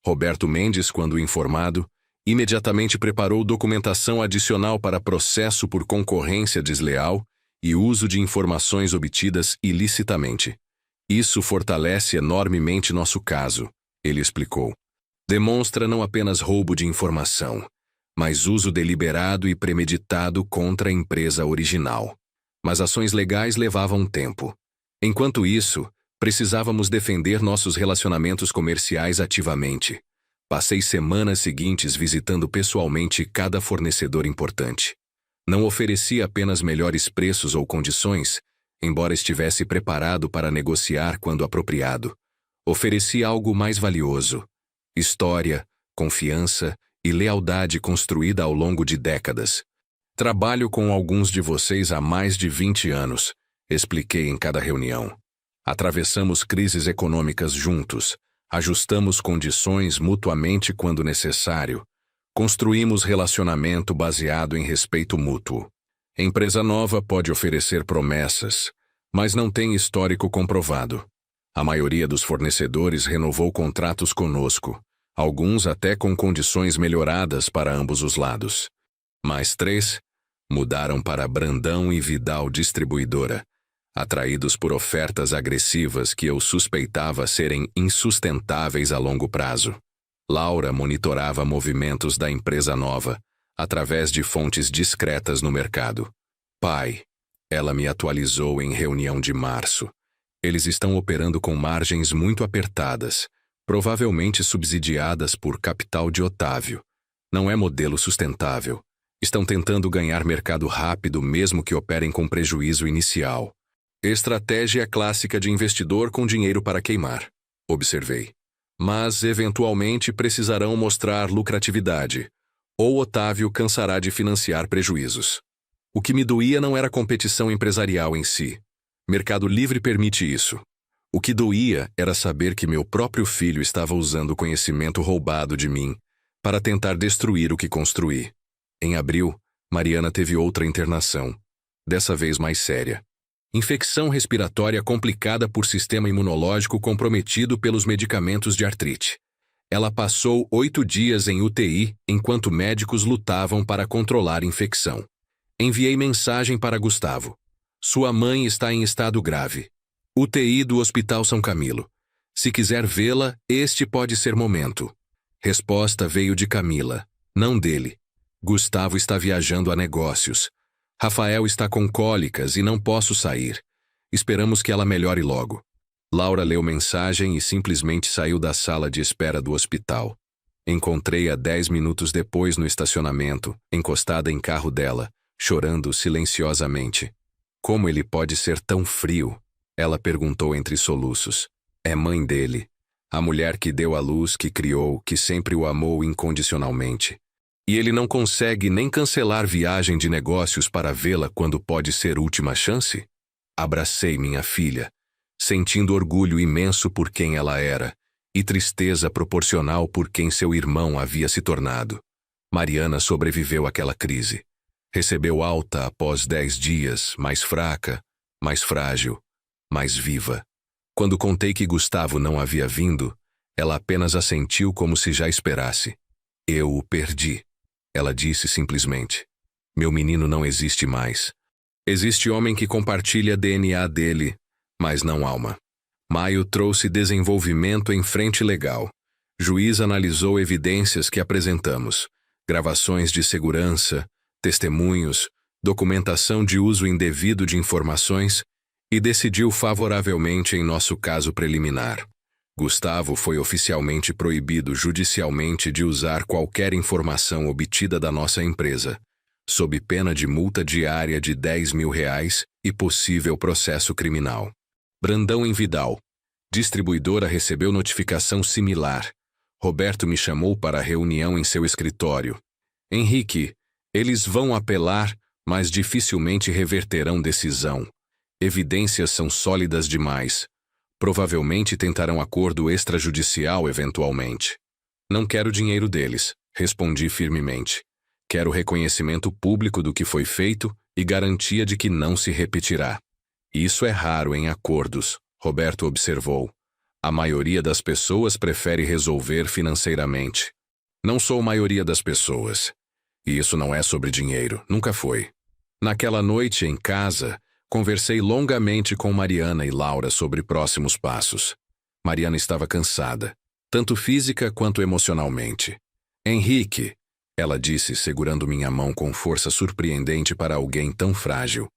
Roberto Mendes, quando informado, imediatamente preparou documentação adicional para processo por concorrência desleal e uso de informações obtidas ilicitamente. Isso fortalece enormemente nosso caso, ele explicou. Demonstra não apenas roubo de informação, mas uso deliberado e premeditado contra a empresa original. Mas ações legais levavam tempo. Enquanto isso, precisávamos defender nossos relacionamentos comerciais ativamente. Passei semanas seguintes visitando pessoalmente cada fornecedor importante. Não oferecia apenas melhores preços ou condições, embora estivesse preparado para negociar quando apropriado. Oferecia algo mais valioso: história, confiança e lealdade construída ao longo de décadas. Trabalho com alguns de vocês há mais de 20 anos, expliquei em cada reunião. Atravessamos crises econômicas juntos, ajustamos condições mutuamente quando necessário, construímos relacionamento baseado em respeito mútuo. Empresa nova pode oferecer promessas, mas não tem histórico comprovado. A maioria dos fornecedores renovou contratos conosco, alguns até com condições melhoradas para ambos os lados. Mais 3 mudaram para Brandão e Vidal Distribuidora, atraídos por ofertas agressivas que eu suspeitava serem insustentáveis a longo prazo. Laura monitorava movimentos da empresa nova, através de fontes discretas no mercado. Pai, ela me atualizou em reunião de março. Eles estão operando com margens muito apertadas, provavelmente subsidiadas por capital de Otávio. Não é modelo sustentável. Estão tentando ganhar mercado rápido mesmo que operem com prejuízo inicial. Estratégia clássica de investidor com dinheiro para queimar, observei. Mas, eventualmente, precisarão mostrar lucratividade, ou Otávio cansará de financiar prejuízos. O que me doía não era a competição empresarial em si. Mercado livre permite isso. O que doía era saber que meu próprio filho estava usando o conhecimento roubado de mim para tentar destruir o que construí. Em abril, Mariana teve outra internação, dessa vez mais séria. Infecção respiratória complicada por sistema imunológico comprometido pelos medicamentos de artrite. Ela passou 8 dias em UTI enquanto médicos lutavam para controlar a infecção. Enviei mensagem para Gustavo. Sua mãe está em estado grave. UTI do Hospital São Camilo. Se quiser vê-la, este pode ser momento. Resposta veio de Camila, não dele. Gustavo está viajando a negócios. Rafael está com cólicas e não posso sair. Esperamos que ela melhore logo. Laura leu mensagem e simplesmente saiu da sala de espera do hospital. Encontrei-a 10 minutos depois no estacionamento, encostada em carro dela, chorando silenciosamente. Como ele pode ser tão frio? Ela perguntou entre soluços. É mãe dele. A mulher que deu à luz, que criou, que sempre o amou incondicionalmente. E ele não consegue nem cancelar viagem de negócios para vê-la quando pode ser última chance? Abracei minha filha, sentindo orgulho imenso por quem ela era e tristeza proporcional por quem seu irmão havia se tornado. Mariana sobreviveu àquela crise. Recebeu alta após 10 dias, mais fraca, mais frágil, mais viva. Quando contei que Gustavo não havia vindo, ela apenas assentiu como se já esperasse. Eu o perdi. Ela disse simplesmente. Meu menino não existe mais. Existe homem que compartilha DNA dele, mas não alma. Maio trouxe desenvolvimento em frente legal. Juiz analisou evidências que apresentamos, gravações de segurança, testemunhos, documentação de uso indevido de informações e decidiu favoravelmente em nosso caso preliminar. Gustavo foi oficialmente proibido judicialmente de usar qualquer informação obtida da nossa empresa, sob pena de multa diária de R$10 mil e possível processo criminal. Brandão em Vidal. Distribuidora recebeu notificação similar. Roberto me chamou para a reunião em seu escritório. Henrique, eles vão apelar, mas dificilmente reverterão decisão. Evidências são sólidas demais. Provavelmente tentarão acordo extrajudicial eventualmente. Não quero dinheiro deles, respondi firmemente. Quero reconhecimento público do que foi feito e garantia de que não se repetirá. Isso é raro em acordos, Roberto observou. A maioria das pessoas prefere resolver financeiramente. Não sou a maioria das pessoas. E isso não é sobre dinheiro, nunca foi. Naquela noite, em casa, conversei longamente com Mariana e Laura sobre próximos passos. Mariana estava cansada, tanto física quanto emocionalmente. Henrique, ela disse, segurando minha mão com força surpreendente para alguém tão frágil.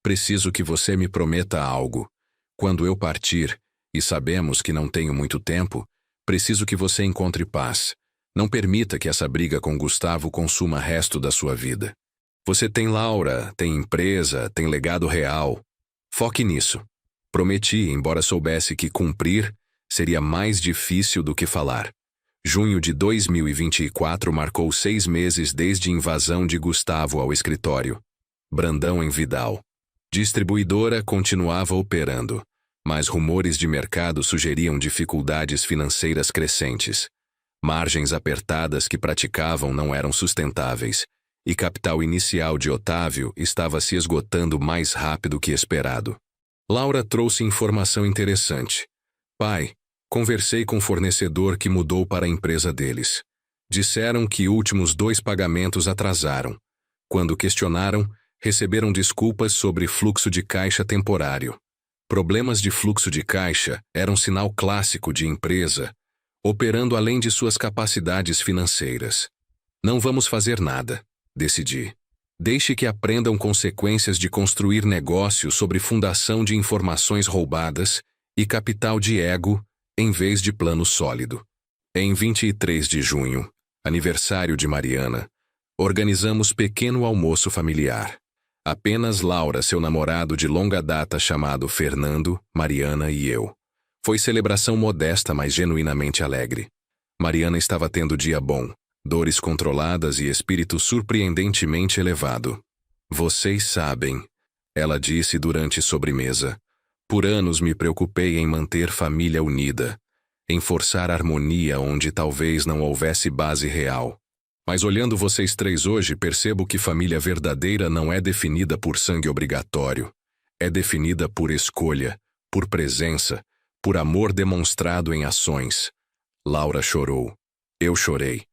Preciso que você me prometa algo. Quando eu partir, e sabemos que não tenho muito tempo, preciso que você encontre paz. Não permita que essa briga com Gustavo consuma o resto da sua vida. Você tem Laura, tem empresa, tem legado real. Foque nisso. Prometi, embora soubesse que cumprir seria mais difícil do que falar. Junho de 2024 marcou 6 meses desde a invasão de Gustavo ao escritório. Brandão em Vidal. Distribuidora continuava operando, mas rumores de mercado sugeriam dificuldades financeiras crescentes. Margens apertadas que praticavam não eram sustentáveis, e capital inicial de Otávio estava se esgotando mais rápido que esperado. Laura trouxe informação interessante. Pai, conversei com o fornecedor que mudou para a empresa deles. Disseram que últimos 2 pagamentos atrasaram. Quando questionaram, receberam desculpas sobre fluxo de caixa temporário. Problemas de fluxo de caixa eram sinal clássico de empresa, operando além de suas capacidades financeiras. Não vamos fazer nada, decidi. Deixe que aprendam consequências de construir negócio sobre fundação de informações roubadas e capital de ego, em vez de plano sólido. Em 23 de junho, aniversário de Mariana, organizamos pequeno almoço familiar. Apenas Laura, seu namorado de longa data chamado Fernando, Mariana e eu. Foi celebração modesta, mas genuinamente alegre. Mariana estava tendo dia bom, dores controladas e espírito surpreendentemente elevado. Vocês sabem, ela disse durante sobremesa. Por anos me preocupei em manter família unida, em forçar harmonia onde talvez não houvesse base real. Mas olhando vocês 3 hoje, percebo que família verdadeira não é definida por sangue obrigatório. É definida por escolha, por presença, por amor demonstrado em ações. Laura chorou. Eu chorei.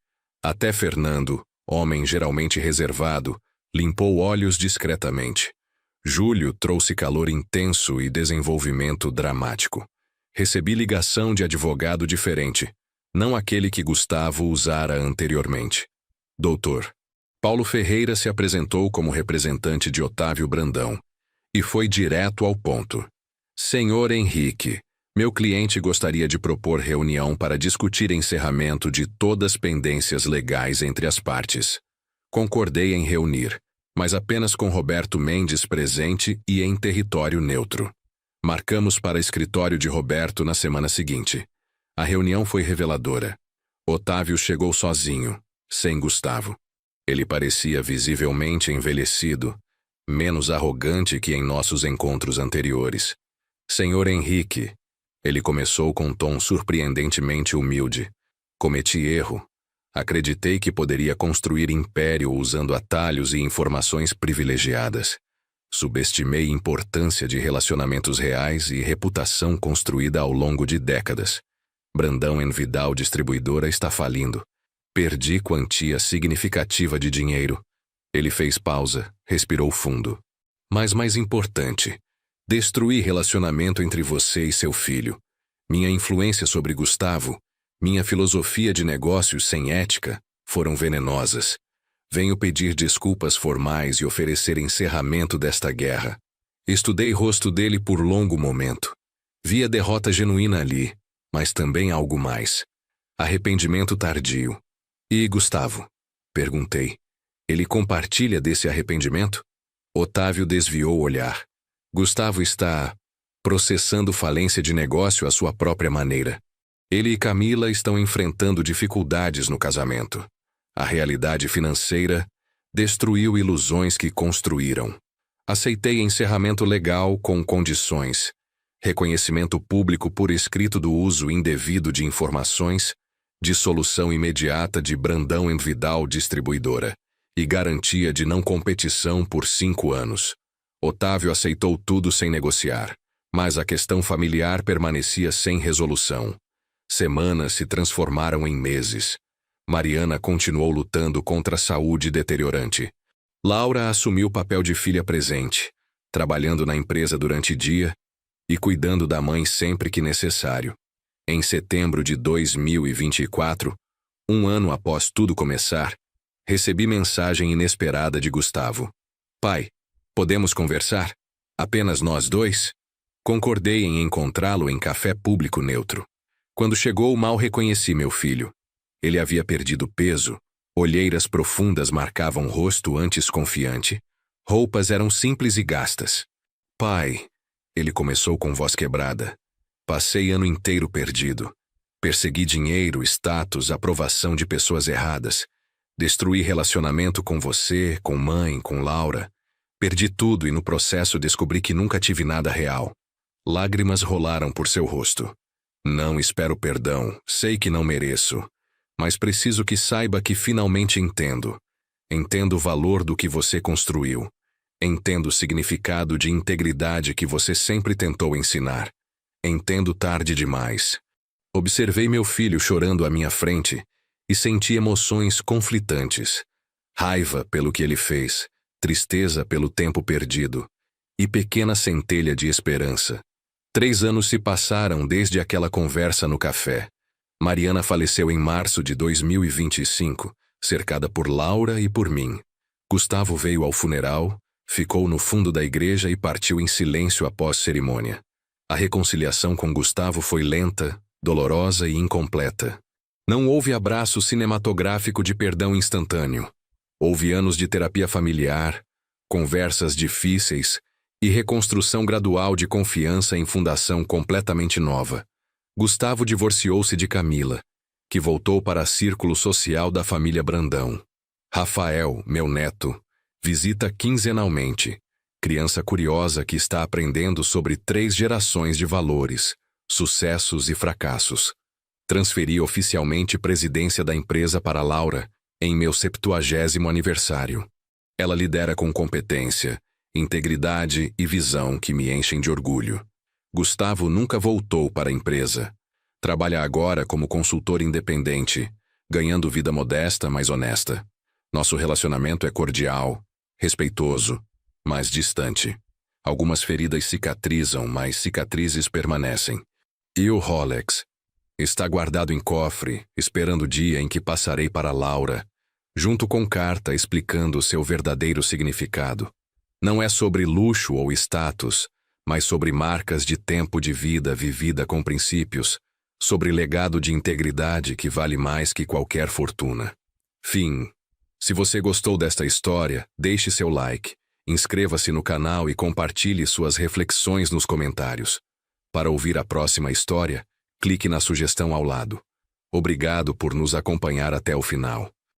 Até Fernando, homem geralmente reservado, limpou olhos discretamente. Júlio trouxe calor intenso e desenvolvimento dramático. Recebi ligação de advogado diferente, não aquele que Gustavo usara anteriormente. Doutor. Paulo Ferreira se apresentou como representante de Otávio Brandão e foi direto ao ponto. Senhor Henrique, meu cliente gostaria de propor reunião para discutir encerramento de todas as pendências legais entre as partes. Concordei em reunir, mas apenas com Roberto Mendes presente e em território neutro. Marcamos para escritório de Roberto na semana seguinte. A reunião foi reveladora. Otávio chegou sozinho, sem Gustavo. Ele parecia visivelmente envelhecido, menos arrogante que em nossos encontros anteriores. Senhor Henrique, ele começou com um tom surpreendentemente humilde. Cometi erro. Acreditei que poderia construir império usando atalhos e informações privilegiadas. Subestimei a importância de relacionamentos reais e reputação construída ao longo de décadas. Brandão Vidal Distribuidora está falindo. Perdi quantia significativa de dinheiro. Ele fez pausa, respirou fundo. Mas mais importante, destruí relacionamento entre você e seu filho. Minha influência sobre Gustavo, minha filosofia de negócios sem ética, foram venenosas. Venho pedir desculpas formais e oferecer encerramento desta guerra. Estudei o rosto dele por longo momento. Vi a derrota genuína ali, mas também algo mais. Arrependimento tardio. E Gustavo? Perguntei. Ele compartilha desse arrependimento? Otávio desviou o olhar. Gustavo está processando falência de negócio à sua própria maneira. Ele e Camila estão enfrentando dificuldades no casamento. A realidade financeira destruiu ilusões que construíram. Aceitei encerramento legal com condições. Reconhecimento público por escrito do uso indevido de informações, dissolução imediata de Brandão Vidal Distribuidora e garantia de não competição por 5 anos. Otávio aceitou tudo sem negociar, mas a questão familiar permanecia sem resolução. Semanas se transformaram em meses. Mariana continuou lutando contra a saúde deteriorante. Laura assumiu o papel de filha presente, trabalhando na empresa durante o dia e cuidando da mãe sempre que necessário. Em setembro de 2024, um ano após tudo começar, recebi mensagem inesperada de Gustavo. Pai, podemos conversar? Apenas nós dois? Concordei em encontrá-lo em café público neutro. Quando chegou, mal reconheci meu filho. Ele havia perdido peso, olheiras profundas marcavam o rosto antes confiante, roupas eram simples e gastas. Pai, ele começou com voz quebrada. Passei ano inteiro perdido. Persegui dinheiro, status, aprovação de pessoas erradas. Destruí relacionamento com você, com mãe, com Laura. Perdi tudo e no processo descobri que nunca tive nada real. Lágrimas rolaram por seu rosto. Não espero perdão, sei que não mereço. Mas preciso que saiba que finalmente entendo. Entendo o valor do que você construiu. Entendo o significado de integridade que você sempre tentou ensinar. Entendo tarde demais. Observei meu filho chorando à minha frente e senti emoções conflitantes. Raiva pelo que ele fez, tristeza pelo tempo perdido e pequena centelha de esperança. 3 anos se passaram desde aquela conversa no café. Mariana faleceu em março de 2025, cercada por Laura e por mim. Gustavo veio ao funeral, ficou no fundo da igreja e partiu em silêncio após cerimônia. A reconciliação com Gustavo foi lenta, dolorosa e incompleta. Não houve abraço cinematográfico de perdão instantâneo. Houve anos de terapia familiar, conversas difíceis e reconstrução gradual de confiança em fundação completamente nova. Gustavo divorciou-se de Camila, que voltou para o círculo social da família Brandão. Rafael, meu neto, visita quinzenalmente. Criança curiosa que está aprendendo sobre 3 gerações de valores, sucessos e fracassos. Transferi oficialmente presidência da empresa para Laura em meu 70º aniversário. Ela lidera com competência, integridade e visão que me enchem de orgulho. Gustavo nunca voltou para a empresa. Trabalha agora como consultor independente, ganhando vida modesta, mas honesta. Nosso relacionamento é cordial, respeitoso, mas distante. Algumas feridas cicatrizam, mas cicatrizes permanecem. E o Rolex? Está guardado em cofre, esperando o dia em que passarei para Laura, junto com carta explicando seu verdadeiro significado. Não é sobre luxo ou status, mas sobre marcas de tempo de vida vivida com princípios, sobre legado de integridade que vale mais que qualquer fortuna. Fim. Se você gostou desta história, deixe seu like, inscreva-se no canal e compartilhe suas reflexões nos comentários. Para ouvir a próxima história, clique na sugestão ao lado. Obrigado por nos acompanhar até o final.